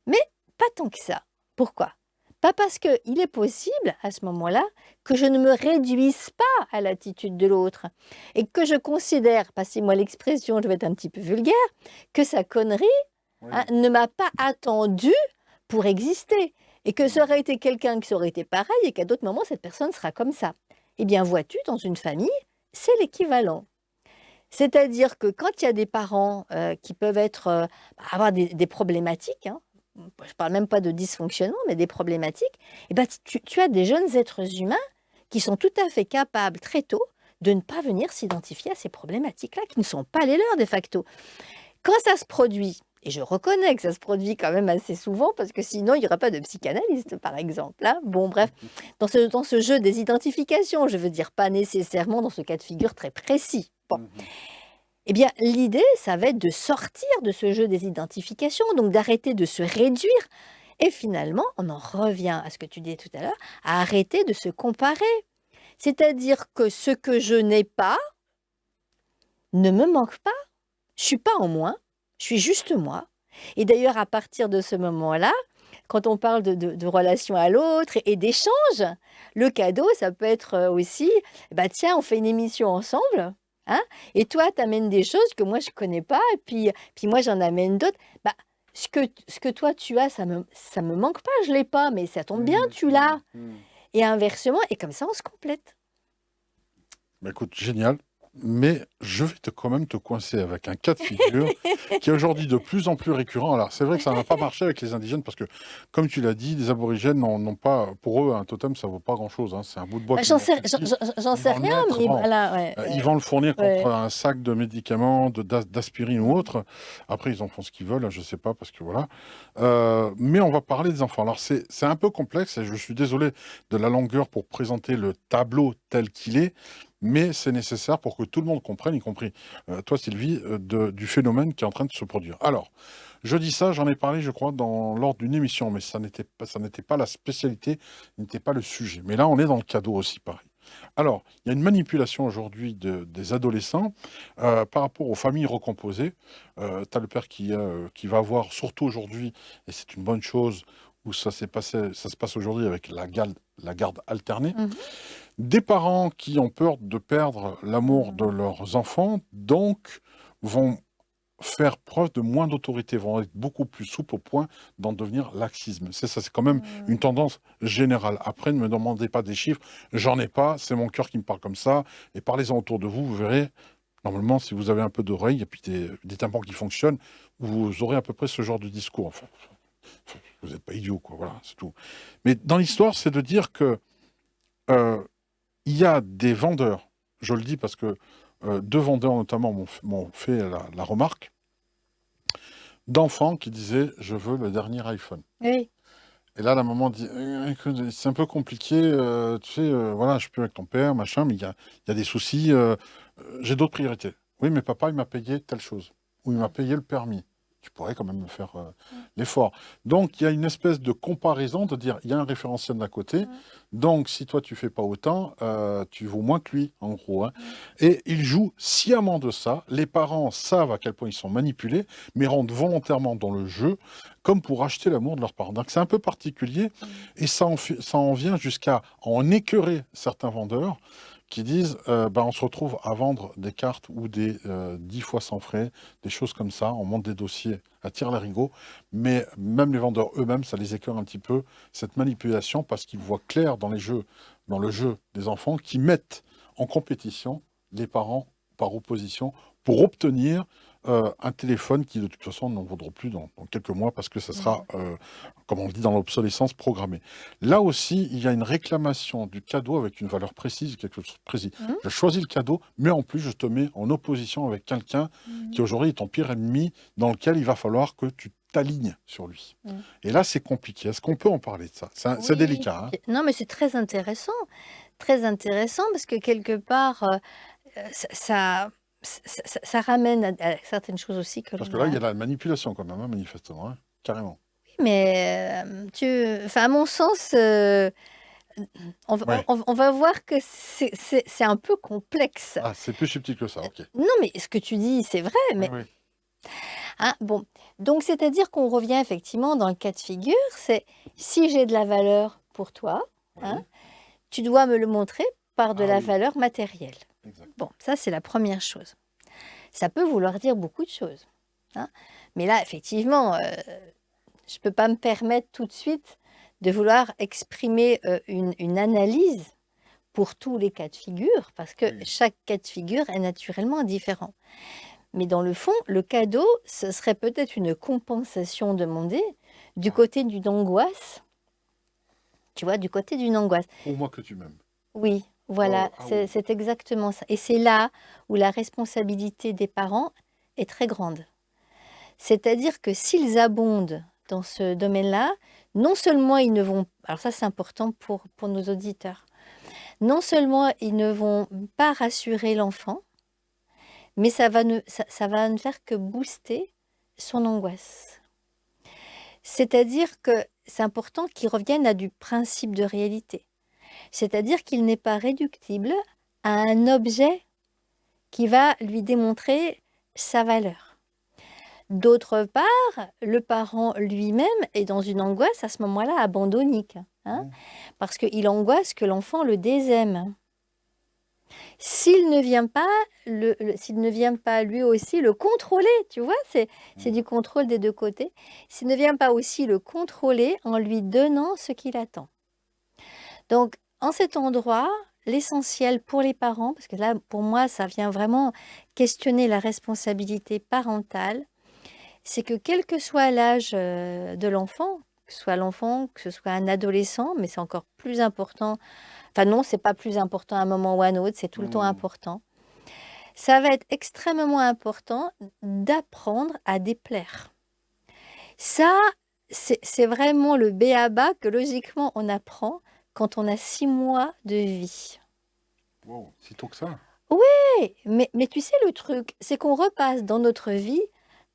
mais pas tant que ça. Pourquoi? Pas parce qu'il est possible, à ce moment-là, que je ne me réduise pas à l'attitude de l'autre et que je considère, passez-moi l'expression, je vais être un petit peu vulgaire, que sa connerie Oui. ne m'a pas attendu pour exister et que ça aurait été quelqu'un qui aurait été pareil et qu'à d'autres moments, cette personne sera comme ça. Eh bien, vois-tu, dans une famille, c'est l'équivalent. C'est-à-dire que quand il y a des parents qui peuvent avoir des problématiques, hein, je ne parle même pas de dysfonctionnement, mais des problématiques, eh ben, tu as des jeunes êtres humains qui sont tout à fait capables très tôt de ne pas venir s'identifier à ces problématiques-là, qui ne sont pas les leurs de facto. Quand ça se produit, et je reconnais que ça se produit quand même assez souvent, parce que sinon il n'y aurait pas de psychanalyste, par exemple, hein. Bon, bref, dans ce jeu des identifications, je veux dire pas nécessairement dans ce cas de figure très précis. Bon. Eh bien, l'idée, ça va être de sortir de ce jeu des identifications, donc d'arrêter de se réduire. Et finalement, on en revient à ce que tu disais tout à l'heure, à arrêter de se comparer. C'est-à-dire que ce que je n'ai pas ne me manque pas. Je ne suis pas en moins, je suis juste moi. Et d'ailleurs, à partir de ce moment-là, quand on parle de relation à l'autre et d'échange, le cadeau, ça peut être aussi, bah tiens, on fait une émission ensemble, hein, et toi, tu amènes des choses que moi, je connais pas, et puis moi, j'en amène d'autres. Bah, ce que toi, tu as, ça me manque pas, je l'ai pas, mais ça tombe bien, tu l'as. Et inversement, et comme ça, on se complète. Bah, écoute, génial. Mais je vais quand même te coincer avec un cas de figure qui est aujourd'hui de plus en plus récurrent. Alors, c'est vrai que ça n'a pas marché avec les indigènes parce que, comme tu l'as dit, les aborigènes n'ont pas, pour eux, un totem, ça vaut pas grand-chose, hein. C'est un bout de bois Bah, qu'ils ont cueilli. j'en Ils sais vont le rien, mettre, mais bon, voilà, ouais, ils vont le fournir contre ouais. un sac de médicaments, d'aspirine ou autre. Après, ils en font ce qu'ils veulent, je sais pas, parce que voilà. Mais on va parler des enfants. Alors, c'est un peu complexe et je suis désolé de la longueur pour présenter le tableau tel qu'il est. Mais c'est nécessaire pour que tout le monde comprenne, y compris toi, Sylvie, du phénomène qui est en train de se produire. Alors, je dis ça, j'en ai parlé, je crois, lors d'une émission, mais ça n'était pas la spécialité, n'était pas le sujet. Mais là, on est dans le cadeau aussi, pareil. Alors, il y a une manipulation aujourd'hui des adolescents par rapport aux familles recomposées. Tu as le père qui va avoir, surtout aujourd'hui, et c'est une bonne chose, où ça se passe aujourd'hui avec la garde alternée. Mhm. Des parents qui ont peur de perdre l'amour de leurs enfants, donc vont faire preuve de moins d'autorité, vont être beaucoup plus souples au point d'en devenir laxisme. C'est ça, c'est quand même une tendance générale. Après, ne me demandez pas des chiffres, j'en ai pas, c'est mon cœur qui me parle comme ça, et parlez-en autour de vous, vous verrez, normalement, si vous avez un peu d'oreille et puis des tympans qui fonctionnent, vous aurez à peu près ce genre de discours. Enfin, vous n'êtes pas idiot, quoi, voilà, c'est tout. Mais dans l'histoire, c'est de dire que euh, il y a des vendeurs, je le dis parce que deux vendeurs notamment m'ont fait la remarque, d'enfants qui disaient je veux le dernier iPhone. Oui. Et là, la maman dit écoute, c'est un peu compliqué, tu sais, voilà, je suis plus avec ton père, machin, mais il y a des soucis, j'ai d'autres priorités. Oui, mais papa, il m'a payé telle chose, ou il m'a payé le permis. Tu pourrais quand même me faire l'effort. Donc, il y a une espèce de comparaison, de dire, il y a un référentiel d'un côté, donc si toi, tu fais pas autant, tu vaux moins que lui, en gros, hein. Et ils jouent sciemment de ça. Les parents savent à quel point ils sont manipulés, mais rentrent volontairement dans le jeu, comme pour acheter l'amour de leurs parents. Donc, c'est un peu particulier, et ça en vient jusqu'à en écœurer certains vendeurs, qui disent bah, on se retrouve à vendre des cartes ou des 10 fois sans frais, des choses comme ça, on monte des dossiers à tire-larigot, mais même les vendeurs eux-mêmes, ça les écœure un petit peu, cette manipulation, parce qu'ils voient clair dans le jeu des enfants, qui mettent en compétition les parents par opposition pour obtenir un téléphone qui de toute façon n'en vaudra plus dans quelques mois parce que ça sera, comme on le dit, dans l'obsolescence programmée. Là aussi, il y a une réclamation du cadeau avec une valeur précise, quelque chose de précis. Je choisis le cadeau, mais en plus, je te mets en opposition avec quelqu'un qui aujourd'hui est ton pire ennemi, dans lequel il va falloir que tu t'alignes sur lui. Et là, c'est compliqué. Est-ce qu'on peut en parler de ça? C'est Oui. délicat, hein. Non, mais c'est très intéressant parce que quelque part, ça ramène à certaines choses aussi que Parce que l'on là, a. il y a la manipulation quand même, hein, manifestement, hein, carrément. Mais enfin, à mon sens, Ouais. on va voir que c'est un peu complexe. Ah, c'est plus subtil que ça, ok. Non, mais ce que tu dis, c'est vrai, Oui, mais oui. hein, bon. Donc, c'est-à-dire qu'on revient effectivement dans le cas de figure, c'est si j'ai de la valeur pour toi, hein, Oui. tu dois me le montrer par de Ah la oui, valeur matérielle. exact. Bon, ça, c'est la première chose. Ça peut vouloir dire beaucoup de choses, hein. Mais là, effectivement, je ne peux pas me permettre tout de suite de vouloir exprimer une analyse pour tous les cas de figure, parce que Oui. chaque cas de figure est naturellement différent. Mais dans le fond, le cadeau, ce serait peut-être une compensation demandée du côté d'une angoisse, tu vois, du côté d'une angoisse. Prouve-moi que tu m'aimes. Oui, voilà, Oh, ah oui. c'est exactement ça. Et c'est là où la responsabilité des parents est très grande. C'est-à-dire que s'ils abondent dans ce domaine-là, non seulement ils ne vont, alors ça c'est important pour nos auditeurs, non seulement ils ne vont pas rassurer l'enfant, mais ça va ne faire que booster son angoisse. C'est-à-dire que c'est important qu'ils reviennent à du principe de réalité. C'est-à-dire qu'il n'est pas réductible à un objet qui va lui démontrer sa valeur. D'autre part, le parent lui-même est dans une angoisse à ce moment-là abandonnique, hein, Mmh. parce qu'il angoisse que l'enfant le désaime. S'il ne vient pas, s'il ne vient pas lui aussi le contrôler, tu vois, c'est Mmh. du contrôle des deux côtés. S'il ne vient pas aussi le contrôler en lui donnant ce qu'il attend. Donc, en cet endroit, l'essentiel pour les parents, parce que là, pour moi, ça vient vraiment questionner la responsabilité parentale, c'est que quel que soit l'âge de l'enfant, que ce soit un adolescent, mais c'est encore plus important. Enfin non, c'est pas plus important à un moment ou à un autre, c'est tout le temps Mmh. important. Ça va être extrêmement important d'apprendre à déplaire. Ça, c'est vraiment le b.a.-ba que logiquement on apprend quand on a 6 mois de vie. Wow, si tôt que ça? Oui, mais tu sais le truc, c'est qu'on repasse dans notre vie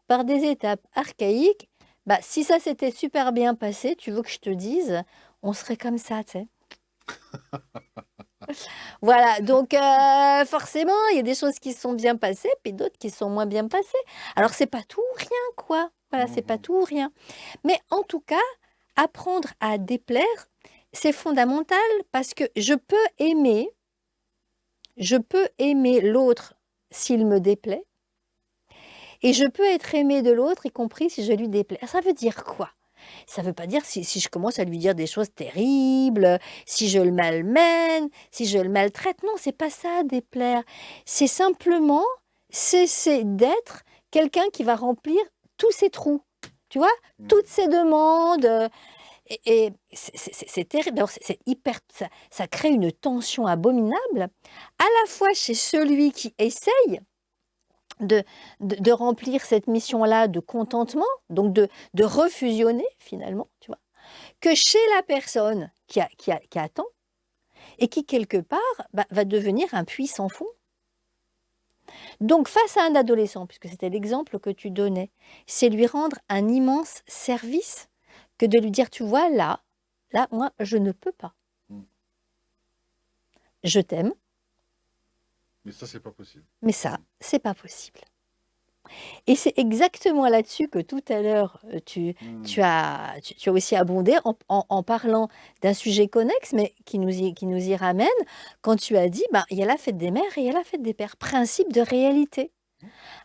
par des étapes archaïques. Bah, si ça s'était super bien passé, tu veux que je te dise, on serait comme ça, tu sais. Voilà, donc forcément, il y a des choses qui sont bien passées, puis d'autres qui sont moins bien passées. Alors, c'est pas tout ou rien, quoi. Voilà, c'est pas Mmh. tout ou rien. Mais en tout cas, apprendre à déplaire, c'est fondamental parce que je peux aimer l'autre s'il me déplaît, et je peux être aimée de l'autre, y compris si je lui déplais. Ça veut dire quoi? Ça ne veut pas dire si je commence à lui dire des choses terribles, si je le malmène, si je le maltraite. Non, c'est pas ça, déplaire. C'est simplement cesser d'être quelqu'un qui va remplir tous ses trous. Tu vois? Mmh. Toutes ses demandes. Et c'est terrible. Alors, c'est hyper, ça crée une tension abominable, à la fois chez celui qui essaye de remplir cette mission-là de contentement, donc de refusionner finalement, tu vois, que chez la personne qui attend et qui quelque part va devenir un puits sans fond. Donc face à un adolescent, puisque c'était l'exemple que tu donnais, c'est lui rendre un immense service que de lui dire, tu vois, là, moi, je ne peux pas. Mmh. Je t'aime, Mais ça, c'est pas possible. mais ça, c'est pas possible. Et c'est exactement là-dessus que tout à l'heure, tu Mmh. as aussi abondé en parlant d'un sujet connexe, mais qui nous y ramène, quand tu as dit: «Ben, il y a la fête des mères et il y a la fête des pères». Principe de réalité.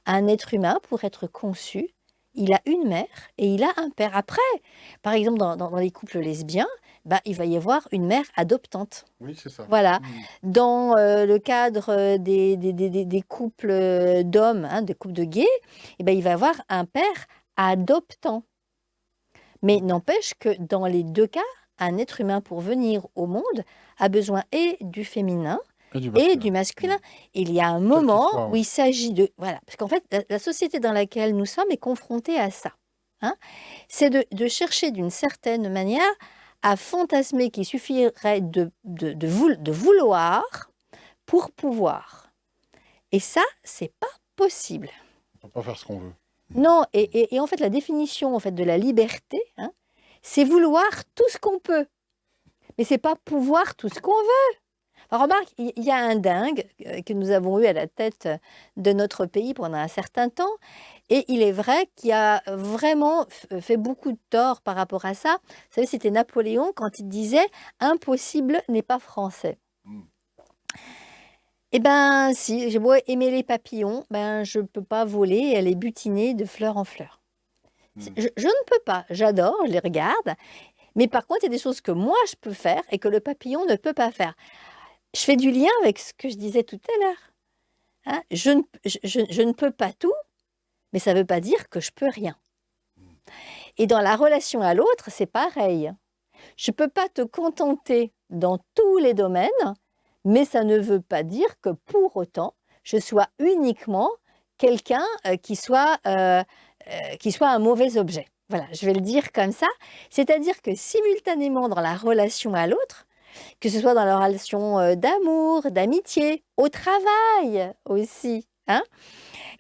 Un être humain, pour être conçu, il a une mère et il a un père. Après, par exemple, dans les couples lesbiens, bah, il va y avoir une mère adoptante. Oui, c'est ça. Voilà. Mmh. Dans le cadre des couples d'hommes, hein, des couples de gays, eh ben, il va y avoir un père adoptant. Mais n'empêche que dans les deux cas, un être humain pour venir au monde a besoin et du féminin Et du et du masculin. masculin. Il y a un Quel qu'il moment soit, où ouais. il s'agit de... Voilà, parce qu'en fait, la société dans laquelle nous sommes est confrontée à ça. Hein. C'est de chercher d'une certaine manière à fantasmer qu'il suffirait de vouloir pour pouvoir. Et ça, c'est pas possible. On peut pas faire ce qu'on veut. Non, et en fait, la définition en fait, de la liberté, hein, c'est vouloir tout ce qu'on peut. Mais c'est pas pouvoir tout ce qu'on veut. Alors, remarque, il y a un dingue que nous avons eu à la tête de notre pays pendant un certain temps, et il est vrai qu'il a vraiment fait beaucoup de tort par rapport à ça. Vous savez, c'était Napoléon quand il disait « impossible n'est pas français ». Mmh. Eh ben si, j'ai beau aimer les papillons, ben je ne peux pas voler et aller butiner de fleur en fleur. Mmh. Je ne peux pas, j'adore, je les regarde, mais par contre, il y a des choses que moi je peux faire et que le papillon ne peut pas faire. Je fais du lien avec ce que je disais tout à l'heure. Hein. Je ne peux pas tout, mais ça ne veut pas dire que je peux rien. Et dans la relation à l'autre, c'est pareil. Je ne peux pas te contenter dans tous les domaines, mais ça ne veut pas dire que pour autant, je sois uniquement quelqu'un qui soit un mauvais objet. Voilà, je vais le dire comme ça. C'est-à-dire que simultanément dans la relation à l'autre, que ce soit dans la relation d'amour, d'amitié, au travail aussi, hein,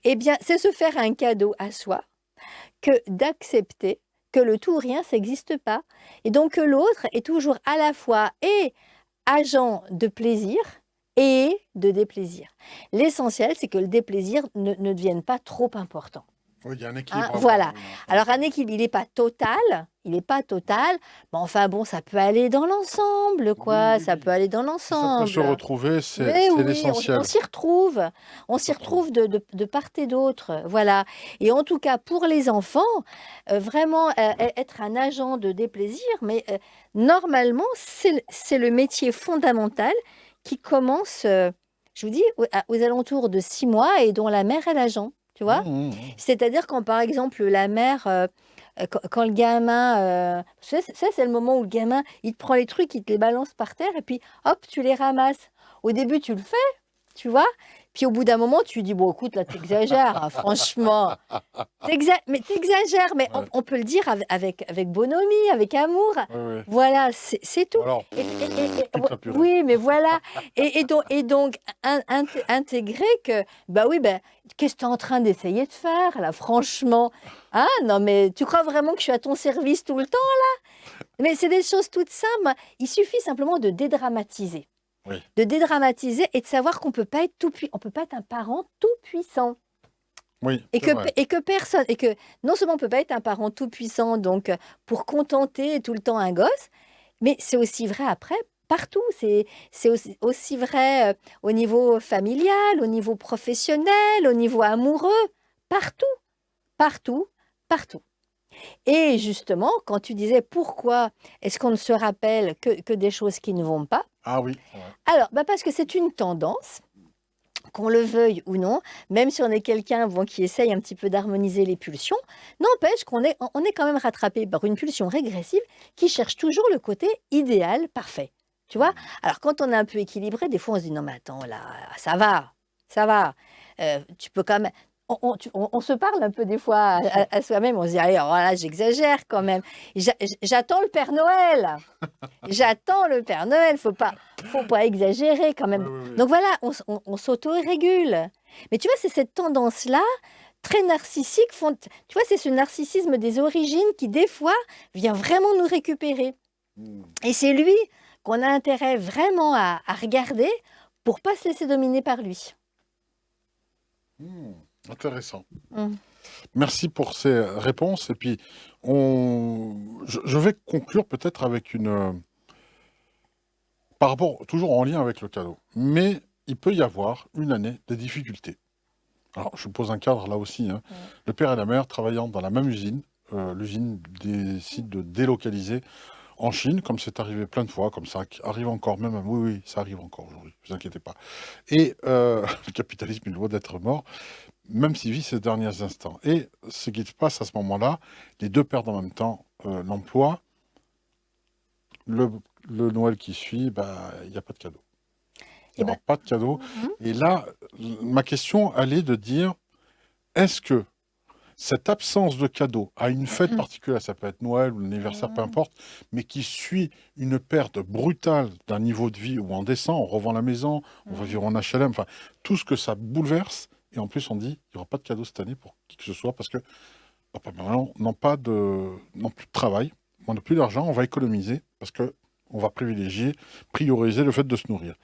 eh bien, c'est se faire un cadeau à soi que d'accepter que le tout ou rien, ça n'existe pas. Et donc que l'autre est toujours à la fois et agent de plaisir et de déplaisir. L'essentiel, c'est que le déplaisir ne devienne pas trop important. Oui, il y a un Hein, équilibre à avoir, voilà. oui, Alors un effectivement. équilibre, il est pas total, mais enfin bon, ça peut aller dans l'ensemble, Oui, quoi, oui, ça peut oui. aller dans Si ça peut se l'ensemble. retrouver, Mais c'est oui, on l'essentiel. s'y retrouve. On Tout s'y à fait. retrouve de part et d'autre, voilà. Et en tout cas, pour les enfants, vraiment être un agent de déplaisir, mais normalement, c'est le métier fondamental qui commence, je vous dis, aux alentours de 6 mois et dont la mère est l'agent, tu vois? Mmh. C'est-à-dire quand, par exemple, la mère, quand le gamin, ça, c'est le moment où le gamin, il te prend les trucs, il te les balance par terre et puis hop, tu les ramasses. Au début, tu le fais, tu vois? Puis au bout d'un moment, tu dis: «Bon, écoute, là, tu exagères, franchement. Tu exagères, mais on Ouais, on peut le dire avec bonhomie, avec amour. ouais, ouais. Voilà, c'est Ou tout. alors, Et toute la purée. oui, mais voilà. Et donc intégrer que, bah oui, bah, qu'est-ce que tu es en train d'essayer de faire là, franchement? Hein? Non, mais tu crois vraiment que je suis à ton service tout le temps? Mais c'est des choses toutes simples. Il suffit simplement Oui, de dédramatiser et de savoir qu'on peut pas être on peut pas être un parent tout puissant. oui, Et c'est vrai. que personne, et que non seulement on peut pas être un parent tout puissant, donc pour contenter tout le temps un gosse, mais c'est aussi vrai après partout. C'est aussi vrai au niveau familial, au niveau professionnel, au niveau amoureux, partout, partout, partout. Et justement, quand tu disais pourquoi est-ce qu'on ne se rappelle que des choses qui ne vont pas, Ah oui, c'est vrai. alors bah parce que c'est une tendance. Qu'on le veuille ou non, même si on est quelqu'un bon, qui essaye un petit peu d'harmoniser les pulsions, n'empêche qu'on est quand même rattrapé par une pulsion régressive qui cherche toujours le côté idéal, parfait. Tu vois? Mmh. Alors quand on est un peu équilibré, des fois on se dit: «Non mais attends là, ça va, ça va, tu peux quand même». On se parle un peu des fois Bien sûr. à soi-même, on se dit: «Allez, alors là j'exagère quand même. J'attends le Père Noël». J'attends le Père Noël, faut pas exagérer quand Oui, même. oui, oui. Donc voilà, on s'auto-régule. Mais tu vois, c'est cette tendance-là, très narcissique, tu vois, c'est ce narcissisme des origines qui, des fois, vient vraiment nous récupérer. Mmh. Et c'est lui qu'on a intérêt vraiment à regarder pour pas se laisser dominer par lui. Mmh. Intéressant. Mmh. Merci pour ces réponses. Et puis, je vais conclure peut-être avec par rapport, toujours en lien avec le cadeau. Mais il peut y avoir une année des difficultés. Alors, je pose un cadre là aussi, hein. Ouais. Le père et la mère travaillant dans la même usine, l'usine décide de délocaliser en Chine, comme c'est arrivé plein de fois, comme ça arrive encore même. Oui, oui, ça arrive encore aujourd'hui, ne vous inquiétez pas. Et le capitalisme est loin d'être mort, même s'il vit ses derniers instants. Et ce qui se passe à ce moment-là, les deux perdent en même temps l'emploi. Le, le Noël qui suit, bah, il n'y a pas de cadeau. Il Eh n'y aura ben, pas de cadeau. mmh Et là, ma question, elle est de dire, est-ce que cette absence de cadeau à une fête mh. particulière, ça peut être Noël ou l'anniversaire, peu Mmh. importe, mais qui suit une perte brutale d'un niveau de vie où on descend, on revend la maison, on va Mmh. vivre en HLM, enfin, tout ce que ça bouleverse. Et en plus, on dit, il n'y aura pas de cadeau cette année pour qui que ce soit parce que papa et maman n'ont plus de travail, on n'a plus d'argent, on va économiser parce que on va prioriser le fait de se nourrir.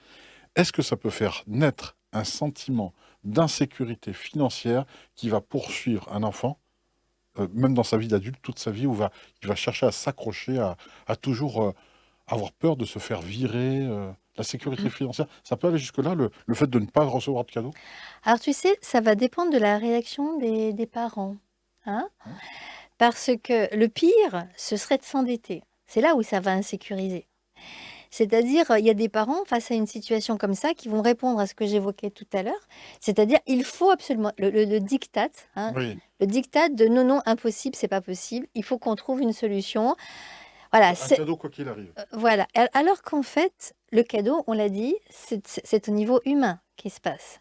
Est-ce que ça peut faire naître un sentiment d'insécurité financière qui va poursuivre un enfant, même dans sa vie d'adulte, toute sa vie, où il va chercher à s'accrocher, à toujours avoir peur de se faire virer, la sécurité Mmh. financière, ça peut aller jusque-là, le fait de ne pas recevoir de cadeaux? Alors tu sais, ça va dépendre de la réaction des parents, hein? Hein? Parce que le pire, ce serait de s'endetter. C'est là où ça va insécuriser. C'est-à-dire, il y a des parents face à une situation comme ça qui vont répondre à ce que j'évoquais tout à l'heure, c'est-à-dire il faut absolument le diktat, hein, Oui, le diktat de: «Non, non, impossible, c'est pas possible, il faut qu'on trouve une solution». Voilà, un c'est cadeau quoi qu'il arrive. voilà. Alors qu'en fait, le cadeau, on l'a dit, c'est au niveau humain qui se passe.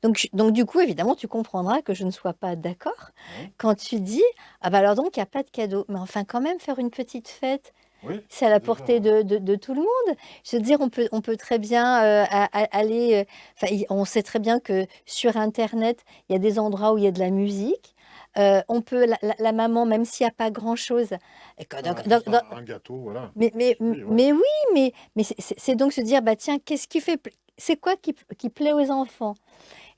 Donc du coup, évidemment, tu comprendras que je ne sois pas d'accord Ouais, quand tu dis: «Ah bah, alors donc il y a pas de cadeau». Mais enfin quand même faire une petite fête, oui, c'est à la déjà, portée ouais. de tout le monde. Je veux dire, on peut très bien, aller, enfin on sait très bien que sur internet, il y a des endroits où il y a de la musique. On peut la maman, même s'il y a pas grand-chose et que Faire juste un gâteau, voilà, mais ça mais suffit, ouais. mais oui, mais c'est donc se dire: «Bah, tiens, qu'est-ce qui fait pl c'est quoi qui plaît aux enfants?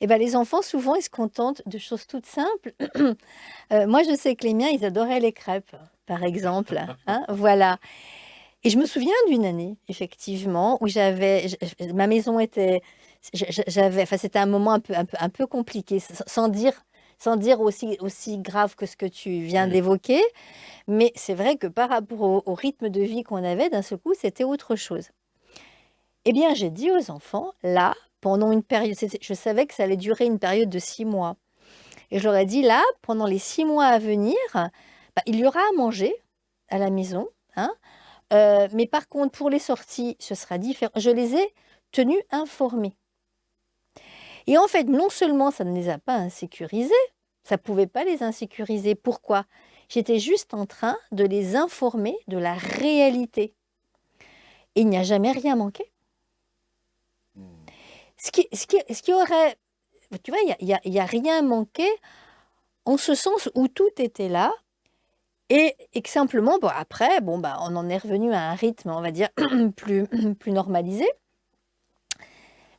Eh ben, les enfants, souvent, ils se contentent de choses toutes simples. Moi, je sais que les miens, ils adoraient les crêpes, par exemple, hein, voilà. Et je me souviens d'une année, effectivement, où ma maison était, j'avais, enfin, c'était un moment un peu compliqué, sans dire aussi grave que ce que tu viens Oui. d'évoquer, mais c'est vrai que par rapport au rythme de vie qu'on avait, d'un seul coup, c'était autre chose. Eh bien, j'ai dit aux enfants, là, pendant une période, je savais que ça allait durer une période de 6 mois. Et je leur ai dit, là, pendant les 6 mois à venir, bah, il y aura à manger à la maison, hein. Mais par contre, pour les sorties, ce sera différent. Je les ai tenus informés. Et en fait, non seulement ça ne les a pas insécurisés, ça ne pouvait pas les insécuriser. Pourquoi? J'étais juste en train de les informer de la réalité. Et il n'y a jamais rien manqué. Mmh. Ce qui aurait, tu vois, il y a rien manqué en ce sens où tout était là et que simplement, bon, après, bon, bah, on en est revenu à un rythme, on va dire, plus normalisé.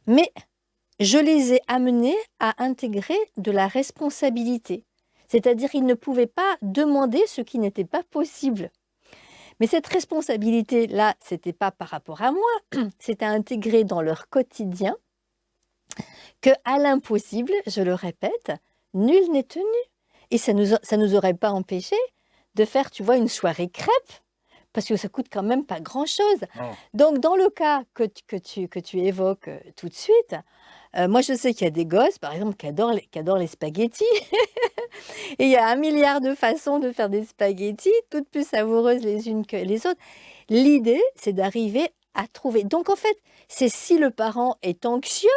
Mais je les ai amenés à intégrer de la responsabilité. C'est-à-dire, ils ne pouvaient pas demander ce qui n'était pas possible. Mais cette responsabilité-là, c'était pas par rapport à moi, c'était intégré dans leur quotidien que à l'impossible, je le répète, nul n'est tenu. Et ça nous aurait pas empêché de faire, tu vois, une soirée crêpes, parce que ça coûte quand même pas grand-chose. Non. Donc, dans le cas que tu évoques tout de suite, moi, je sais qu'il y a des gosses, par exemple, qui adorent les spaghettis. Et il y a un milliard de façons de faire des spaghettis, toutes plus savoureuses les unes que les autres. L'idée, c'est d'arriver à trouver. Donc, en fait, c'est si le parent est anxieux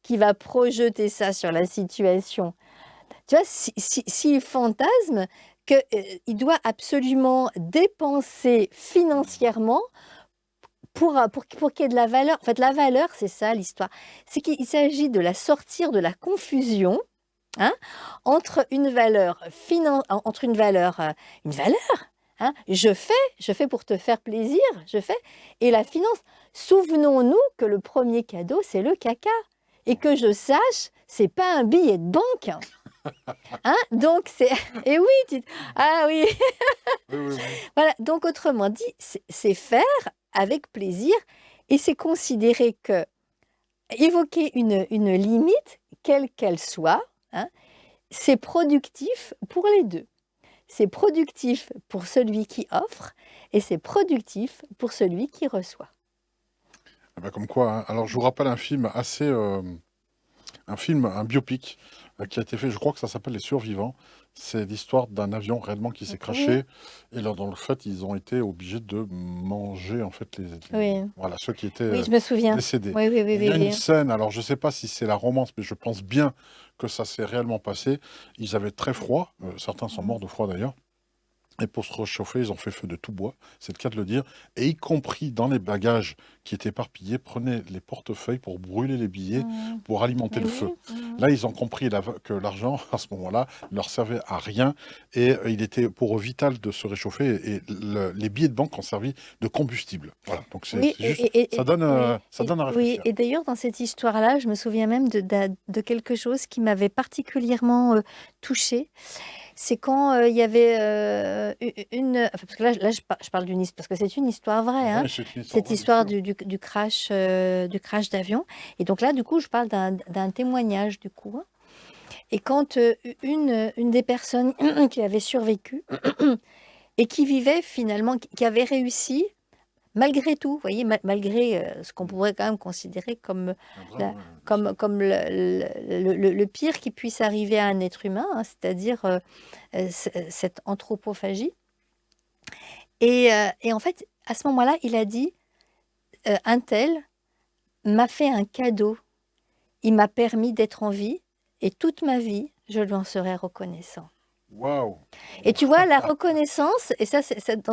qui va projeter ça sur la situation. Tu vois, s'il fantasme qu'il doit absolument dépenser financièrement pour qu'il y ait de la valeur. En fait, la valeur, c'est ça l'histoire. C'est qu'il s'agit de la sortir de la confusion, hein, entre une valeur, hein, je fais pour te faire plaisir, et la finance. Souvenons-nous que le premier cadeau, c'est le caca. Et que je sache, c'est pas un billet de banque. Hein, donc c'est. Et oui, ah oui. Oui, oui, oui. Voilà, donc autrement dit, c'est faire avec plaisir et c'est considérer que évoquer une limite, quelle qu'elle soit, hein, c'est productif pour les deux. C'est productif pour celui qui offre et c'est productif pour celui qui reçoit. Ah bah, comme quoi, hein. Alors je vous rappelle un film assez, un biopic, qui a été fait, je crois que ça s'appelle Les Survivants. C'est l'histoire d'un avion réellement qui s'est Oui, crashé et là, dans le fait, ils ont été obligés de manger, en fait, oui, voilà, ceux qui étaient, oui, je me souviens. décédés. Oui, oui, oui, Et il y oui, a une oui. scène, alors je sais pas si c'est la romance, mais je pense bien que ça s'est réellement passé. Ils avaient très froid, certains sont Mhm. morts de froid d'ailleurs. Et pour se réchauffer, ils ont fait feu de tout bois, c'est le cas de le dire, et y compris dans les bagages qui étaient éparpillés, prenaient les portefeuilles pour brûler les billets, Mhm. pour alimenter Mais le oui. feu. Mhm. Là, ils ont compris que l'argent, à ce moment-là, ne leur servait à rien, et il était pour eux vital de se réchauffer, et les billets de banque ont servi de combustible. Voilà, donc Oui, c'est juste, oui, ça donne à oui, réfléchir. et d'ailleurs, dans cette histoire-là, je me souviens même de quelque chose qui m'avait particulièrement touchée. C'est quand il y avait enfin, parce que là je parle d'une histoire, parce que c'est une histoire vraie, hein, Oui, c'est une histoire cette vraie, bien histoire sûr. du crash d'avion. Et donc là, du coup, je parle d'un témoignage, du coup, hein. Et quand une des personnes qui avait survécu et qui vivait finalement, qui avait réussi, malgré tout, vous voyez, malgré ce qu'on Mm. pourrait quand même considérer comme, Un drame, la- ouais, bien sûr. comme le pire qui puisse arriver à un être humain, hein, c'est-à-dire cette anthropophagie. Et en fait, à ce moment-là, il a dit, un tel m'a fait un cadeau, il m'a permis d'être en vie, et toute ma vie, je lui en serai reconnaissant. Waouh! Et tu vois, la reconnaissance, et ça,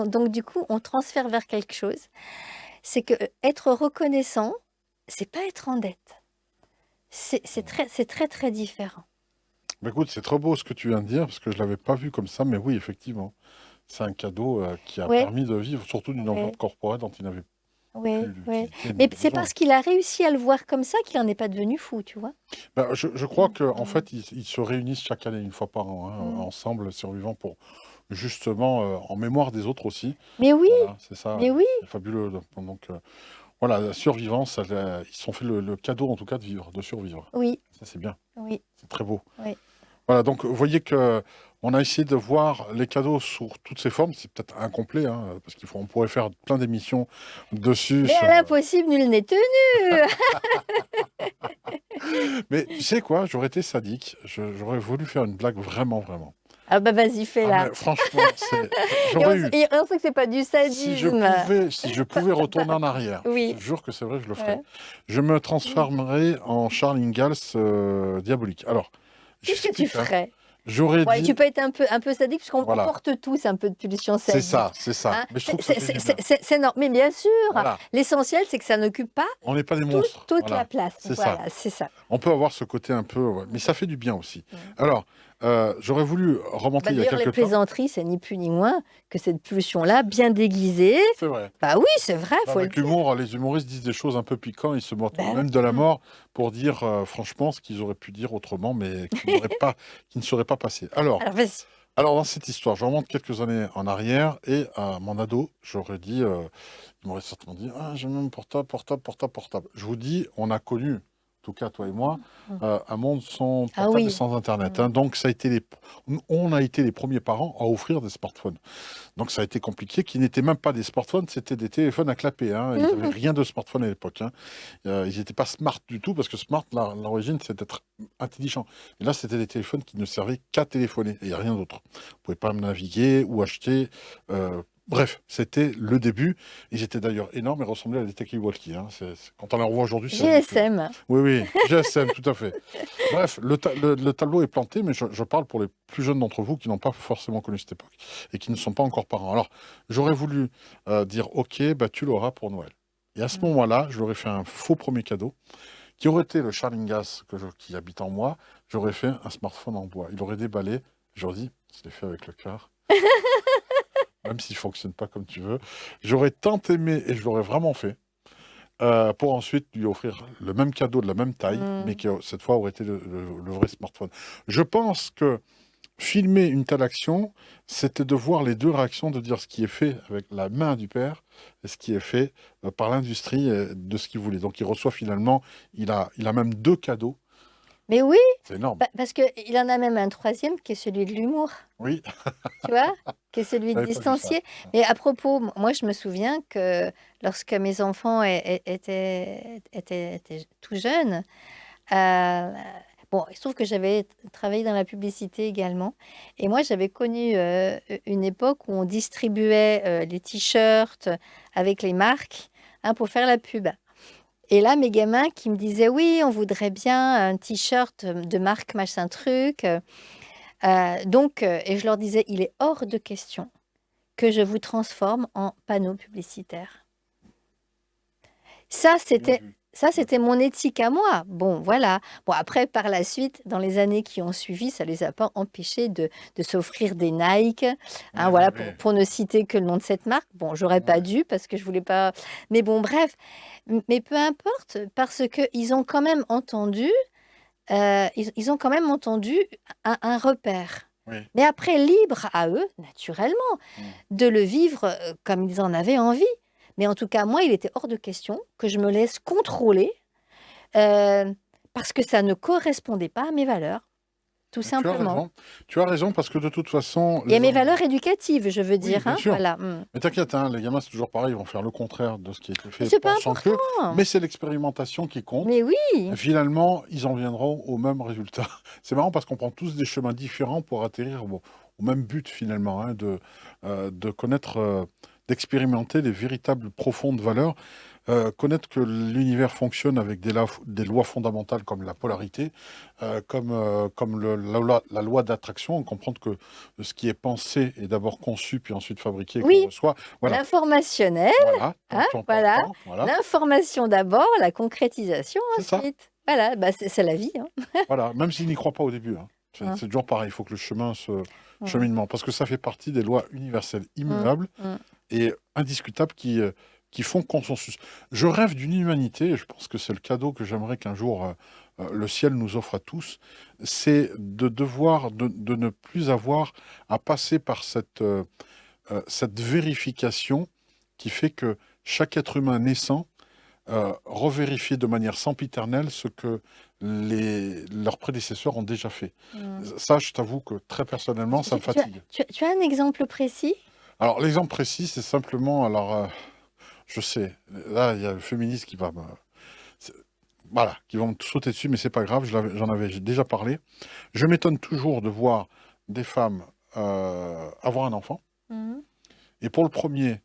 donc du coup, on transfère vers quelque chose, c'est que être reconnaissant, c'est pas être en dette. C'est très, très différent. Bah, écoute, c'est trop beau ce que tu viens de dire, parce que je l'avais pas vu comme ça, mais oui, effectivement. C'est un cadeau qui a Ouais, permis de vivre, surtout d'une ouais. enveloppe corporelle dont il n'avait Oui, oui. l'utilité Mais ni le c'est besoin. parce qu'il a réussi à le voir comme ça qu'il n'en est pas devenu fou, tu vois? Bah, je crois qu'en Mmh. fait, ils se réunissent chaque année, une fois par an, hein, Mmh. ensemble, les survivants, pour justement, en mémoire des autres aussi. Mais oui, Voilà, c'est ça, mais oui, c'est fabuleux. Donc, voilà, la survivance, ils se sont fait le cadeau, en tout cas, de vivre, de survivre. oui, Ça, c'est bien, oui, c'est très beau. oui. Voilà, donc vous voyez que on a essayé de voir les cadeaux sous toutes ces formes. C'est peut-être incomplet, hein, parce on pourrait faire plein d'émissions dessus Mais à sur. l'impossible, nul n'est tenu! Mais tu sais quoi? J'aurais été sadique. J'aurais voulu faire une blague vraiment, vraiment. Ah bah vas-y, Ah fais-la. mais franchement, Et j'aurais eu. on sait que c'est pas du sadisme. Si je pouvais retourner en arrière, je Oui, te jure que c'est vrai, je le ferais. ouais. Je me transformerais en Charles Ingalls diabolique. Alors, Qu'est-ce que tu j'explique, hein. ferais? J'aurais Ouais, tu dit, peux être un peu sadique, puisqu'on voilà, porte tous un peu de pulsion sadique, c'est ça. hein. Mais je trouve que ça fait du bien. C'est mais bien sûr, Voilà, l'essentiel, c'est que ça n'occupe pas on n'est pas des monstres. toute la Voilà, place. c'est ça. Voilà, c'est ça. On peut avoir ce côté un peu, ouais, mais Mmh. ça fait du bien aussi. Mmh. Alors, j'aurais voulu remonter Bah, il y a d'ailleurs, les quelque temps. plaisanteries, c'est ni plus ni moins que cette pulsion-là, bien déguisée. C'est vrai. Bah oui, c'est vrai, faut le Avec dire. l'humour, les humoristes disent des choses un peu piquantes, ils se moquent Bah même de la oui. mort pour dire franchement ce qu'ils auraient pu dire autrement, mais qui ne serait pas passé. Alors vas-y. Alors dans cette histoire, je remonte quelques années en arrière et à mon ado, j'aurais dit, il m'aurait certainement dit, ah, j'aime même portable, portable, portable, portable. Je vous dis, on a connu, en tout cas toi et moi, Mmh. un monde sans Ah portable et oui. sans Internet, Mmh. hein. Donc ça a été on a été les premiers parents à offrir des smartphones. Donc ça a été compliqué, qui n'étaient même pas des smartphones, c'était des téléphones à clapper, hein. Ils n'avaient Mmh. rien de smartphone à l'époque, hein. Ils n'étaient pas smart du tout, parce que smart, l'origine, c'est d'être intelligent. Et là, c'était des téléphones qui ne servaient qu'à téléphoner, et rien d'autre. Vous pouvez pas naviguer ou acheter. Bref, c'était le début. Ils étaient d'ailleurs énormes et ressemblaient à des Talkie-Walkie, hein. Quand on les revoit aujourd'hui, c'est ridicule. GSM. Oui, oui, GSM, tout à fait. Bref, le tableau est planté, mais je parle pour les plus jeunes d'entre vous qui n'ont pas forcément connu cette époque et qui ne sont pas encore parents. Alors, j'aurais voulu dire, OK, bah, tu l'auras pour Noël. Et à ce Mmh. moment-là, je leur ai fait un faux premier cadeau qui aurait été le Charlingas qui habite en moi. J'aurais fait un smartphone en bois. Il aurait déballé. J'aurais dit, je l'ai fait avec le cœur, même s'il ne fonctionne pas comme tu veux. J'aurais tant aimé, et je l'aurais vraiment fait, pour ensuite lui offrir le même cadeau de la même taille, mais Mmh. qui cette fois aurait été le vrai smartphone. Je pense que filmer une telle action, c'était de voir les deux réactions, de dire ce qui est fait avec la main du père et ce qui est fait par l'industrie de ce qu'il voulait. Donc il reçoit finalement, il a même deux cadeaux. Mais oui, C'est énorme. parce qu'il en a même un troisième qui est celui de l'humour, Oui, tu vois? Qui est celui de j'avais pas vu ça. distancié. Mais à propos, moi je me souviens que lorsque mes enfants étaient tout jeunes, heu, bon, il se trouve que j'avais travaillé dans la publicité également, et moi j'avais connu, une époque où on distribuait, les t-shirts avec les marques, hein, pour faire la pub. Et là, mes gamins qui me disaient: «Oui, on voudrait bien un t-shirt, de marque machin truc», donc et je leur disais: «Il est hors de question que je vous transforme en panneau publicitaire». Ça, Bien c'était vu. ça, Bien c'était mon éthique à moi. Bon, voilà. Bon, après, par la suite, dans les années qui ont suivi, ça les a pas empêchés de s'offrir des Nike, Oui, hein, oui, voilà, oui. pour ne citer que le nom de cette marque. Bon, j'aurais pas Ouais. dû parce que je voulais pas, mais bon, bref. Mais peu importe, parce qu'ils ont quand même entendu, ils ont quand même entendu un repère. Oui. Mais après, libre à eux, naturellement, Mm. de le vivre, comme ils en avaient envie. Mais en tout cas, moi, il était hors de question que je me laisse contrôler, heu, parce que ça ne correspondait pas à mes valeurs, tout Tu as simplement, raison. Tu as raison, parce que de toute façon, et à les mes enfants. valeurs éducatives, je veux Oui, dire, bien hein, sûr. voilà, mmh. Mais t'inquiète, hein, les gamins, c'est toujours pareil, ils vont faire le contraire de ce qui a été Mais fait, c'est pas pensant que. important! Mais c'est l'expérimentation qui Mais compte. Et oui! finalement, ils en viendront au même résultat. C'est marrant parce qu'on prend tous des chemins différents pour atterrir au même but finalement, hein, de connaître, d'expérimenter les véritables profondes valeurs, connaître que l'univers fonctionne avec des lois fondamentales comme la polarité, comme la loi d'attraction, comprendre que ce qui est pensé est d'abord conçu, puis ensuite fabriqué et qu'on Oui, reçoit. Voilà, l'informationnel, voilà, hein, tu en parles voilà, pas, voilà, l'information d'abord, la concrétisation c'est ça. ensuite. Voilà, bah, c'est la vie, hein. Voilà, même s'ils n'y croient pas au début, hein. C'est Hein, c'est toujours pareil, il faut que le chemin se mmh, cheminement, parce que ça fait partie des lois universelles mmh, immuables mmh. et indiscutables qui, qui font consensus. Je rêve d'une humanité, et je pense que c'est le cadeau que j'aimerais qu'un jour le ciel nous offre à tous, c'est de ne plus avoir à passer par cette vérification qui fait que chaque être humain naissant revérifie de manière sempiternelle ce que leurs prédécesseurs ont déjà fait. Mm. Ça, je t'avoue que très personnellement, ça me Tu as, fatigue. tu as un exemple précis? Alors, l'exemple précis, c'est simplement, je sais, là, il y a le féministe qui va me, c'est- voilà, qui va me sauter dessus, mais c'est pas grave, j'en avais déjà parlé. Je m'étonne toujours de voir des femmes avoir un enfant, Mhm. et pour le premier,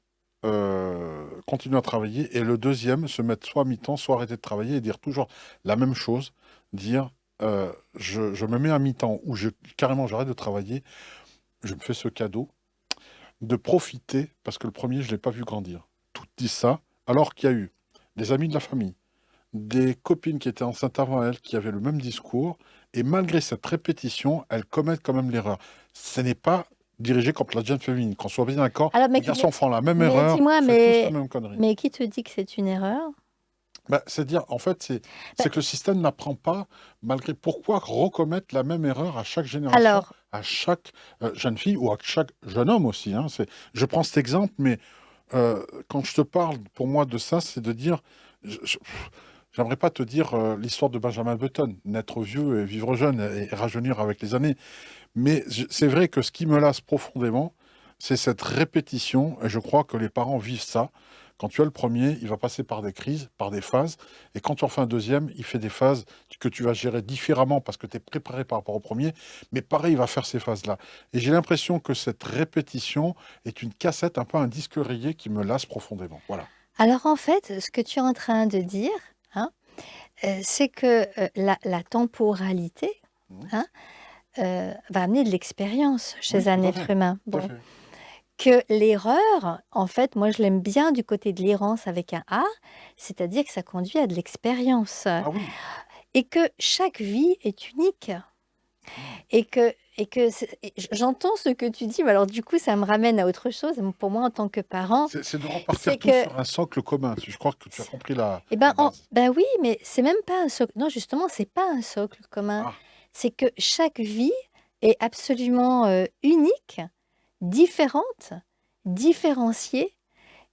continuer à travailler, et le deuxième, se mettre soit à mi-temps, soit arrêter de travailler, et dire toujours la même chose, dire, je me mets à mi-temps, ou carrément j'arrête de travailler, je me fais ce cadeau, de profiter, parce que le premier, je ne l'ai pas vu grandir. Toutes disent ça, alors qu'il y a eu des amis de la famille, des copines qui étaient enceintes avant elle, qui avaient le même discours, et malgré cette répétition, elles commettent quand même l'erreur. Ce n'est pas dirigé contre la jeune féminine, qu'on soit bien d'accord, Alors, les garçons font la même mais erreur, dis-moi, fait tous la même connerie. mais qui te dit que c'est une erreur? Bah, c'est-à-dire, en fait, c'est Bah, que le système n'apprend pas, malgré pourquoi recommettre la même erreur à chaque génération, alors, à chaque jeune fille ou à chaque jeune homme aussi, hein. Je prends cet exemple, mais quand je te parle, pour moi, de ça, c'est de dire, j'aimerais pas te dire l'histoire de Benjamin Button, naître vieux et vivre jeune et rajeunir avec les années, mais c'est vrai que ce qui me lasse profondément, c'est cette répétition, et je crois que les parents vivent ça. Quand tu as le premier, il va passer par des crises, par des phases, et quand tu en fais un deuxième, il fait des phases que tu vas gérer différemment parce que tu es préparé par rapport au premier, mais pareil, il va faire ces phases-là. Et j'ai l'impression que cette répétition est une cassette, un peu un disque rayé qui me lasse profondément. Voilà. alors, en fait, ce que tu es en train de dire, hein, c'est que la temporalité, Mhm. hein, va amener de l'expérience Oui, chez un tout à être fait. humain. Tout à Bon, fait. que l'erreur, en fait, moi je l'aime bien du côté de l'errance avec un A, c'est-à-dire que ça conduit à de l'expérience. Ah oui. Et que chaque vie est unique. Mhm. Et j'entends ce que tu dis, mais alors du coup, ça me ramène à autre chose. Pour moi, en tant que parent, C'est de c'est repartir tous que, sur un socle commun. Je crois que tu as compris eh la ben, base. ben oui, mais c'est même pas un socle. Non, justement, c'est pas un socle commun. Ah, C'est que chaque vie est absolument unique, différente, différenciée,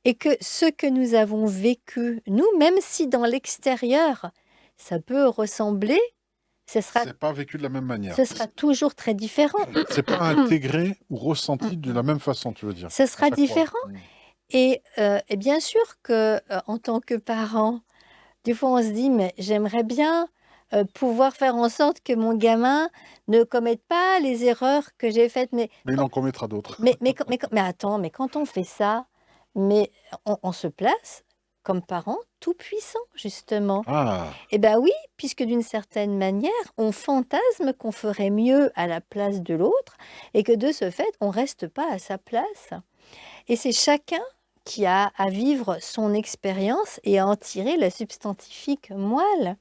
et que ce que nous avons vécu, nous, même si dans l'extérieur, ça peut ressembler, ce sera, c'est pas vécu de la même manière. ce sera toujours très différent. C'est pas intégré ou ressenti de la même façon, tu veux dire, Ce à sera chaque fois. différent. Et bien sûr que, en tant que parent, des fois on se dit, mais j'aimerais bien pouvoir faire en sorte que mon gamin ne commette pas les erreurs que j'ai faites. Mais il en commettra d'autres. Mais attends, mais quand on fait ça, mais on se place comme parent tout puissant, justement. Ah, Eh bien oui, puisque d'une certaine manière, on fantasme qu'on ferait mieux à la place de l'autre et que de ce fait, on ne reste pas à sa place. Et c'est chacun qui a à vivre son expérience et à en tirer la substantifique moelle.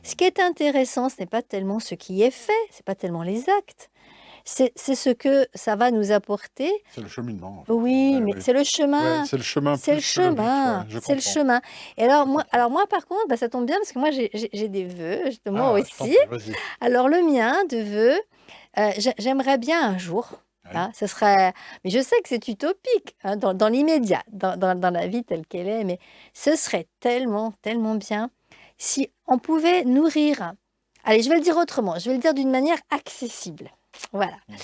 Ce qui est intéressant, ce n'est pas tellement ce qui est fait, ce n'est pas tellement les actes, c'est ce que ça va nous apporter. c'est le cheminement, en fait. Oui, Ouais, mais ouais. c'est le Ouais, chemin. c'est le chemin C'est le plus que le but. Ouais, chemin, je c'est le comprends. chemin. Et Je comprends. alors moi par contre, bah, ça tombe bien parce que moi j'ai des vœux justement Ah, je t'en aussi. prie, vas-y. Alors le mien de vœu, j'aimerais bien un jour, Oui. hein, ce serait, mais je sais que c'est utopique hein, dans l'immédiat, dans la vie telle qu'elle est, mais ce serait tellement, tellement bien si on pouvait nourrir. Allez, je vais le dire autrement, je vais le dire d'une manière accessible. Voilà. Mhm.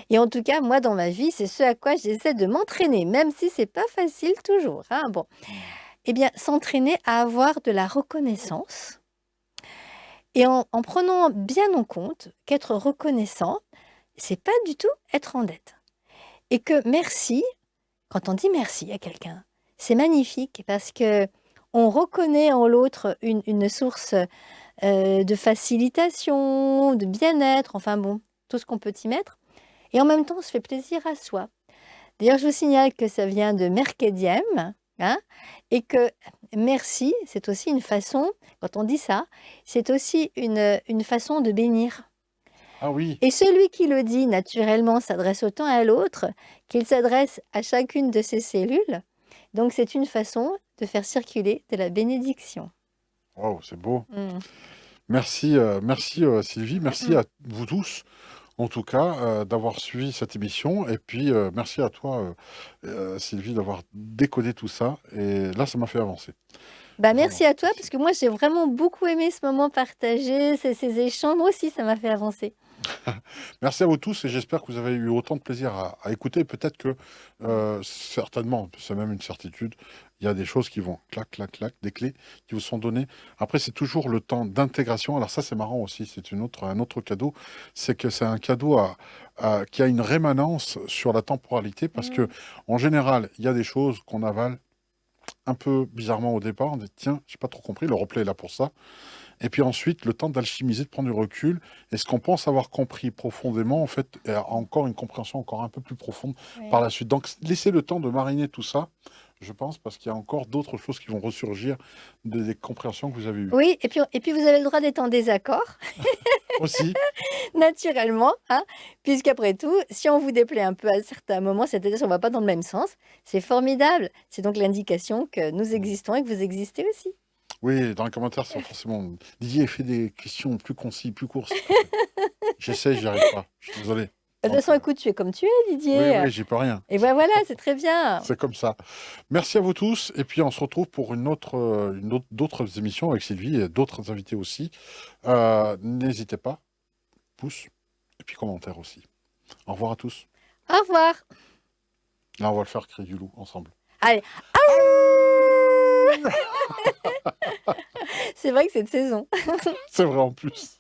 Et en tout cas, moi, dans ma vie, c'est ce à quoi j'essaie de m'entraîner, même si c'est pas facile toujours, hein. Bon, Mhm. eh bien, s'entraîner à avoir de la reconnaissance et en prenant bien en compte qu'être reconnaissant, c'est pas du tout être en dette. Et que merci, quand on dit merci à quelqu'un, c'est magnifique parce que on reconnaît en l'autre une source de facilitation, de bien-être, enfin bon, tout ce qu'on peut y mettre. Et en même temps, on se fait plaisir à soi. D'ailleurs, je vous signale que ça vient de Mercédième, hein, et que merci, c'est aussi une façon, quand on dit ça, c'est aussi une façon de bénir. Ah oui. Et celui qui le dit, naturellement, s'adresse autant à l'autre qu'il s'adresse à chacune de ses cellules. Donc, c'est une façon de faire circuler de la bénédiction. Waouh, c'est beau. Mmh. Merci, Sylvie. Merci Mmh. à vous tous, en tout cas, d'avoir suivi cette émission. Et puis, merci à toi, Sylvie, d'avoir décodé tout ça. Et là, ça m'a fait avancer. Bah, Vraiment, merci à toi merci. parce que moi, j'ai vraiment beaucoup aimé ce moment partagé, ces échanges. Moi aussi, ça m'a fait avancer. Merci à vous tous et j'espère que vous avez eu autant de plaisir à écouter. Peut-être que, certainement, c'est même une certitude, il y a des choses qui vont clac, clac, clac, des clés qui vous sont données. Après, c'est toujours le temps d'intégration. Alors ça, c'est marrant aussi, c'est un autre cadeau. C'est que c'est un cadeau qui a une rémanence sur la temporalité parce que, Mmh. en général, il y a des choses qu'on avale un peu bizarrement au départ. On dit, tiens, j'ai pas trop compris, le replay est là pour ça. Et puis ensuite, le temps d'alchimiser, de prendre du recul. Et ce qu'on pense avoir compris profondément, en fait, a encore une compréhension encore un peu plus profonde par Ouais. la suite. Donc, laissez le temps de mariner tout ça, je pense, parce qu'il y a encore d'autres choses qui vont ressurgir des compréhensions que vous avez eues. Oui, et puis vous avez le droit d'être en désaccord, Aussi, naturellement, hein, puisqu'après tout, si on vous déplaît un peu à certains moments, c'est-à-dire si on va pas dans le même sens, c'est formidable. C'est donc l'indication que nous existons et que vous existez aussi. oui, dans les commentaires, c'est forcément. Didier, fait des questions plus concises, plus courtes, s'il te plaît. J'essaie, j'y arrive pas. Je suis désolé. De toute Donc, façon, écoute, tu es comme tu es, oui, Didier. oui, j'y peux rien. Et ben voilà, c'est très bien. C'est comme ça. Merci à vous tous. Et puis, on se retrouve pour d'autres émissions avec Sylvie et d'autres invités aussi. N'hésitez pas, pouce et puis commentaire aussi. Au revoir à tous. Au revoir. Là, on va le faire cri du loup ensemble. Allez. C'est vrai que c'est de saison. C'est vrai en plus.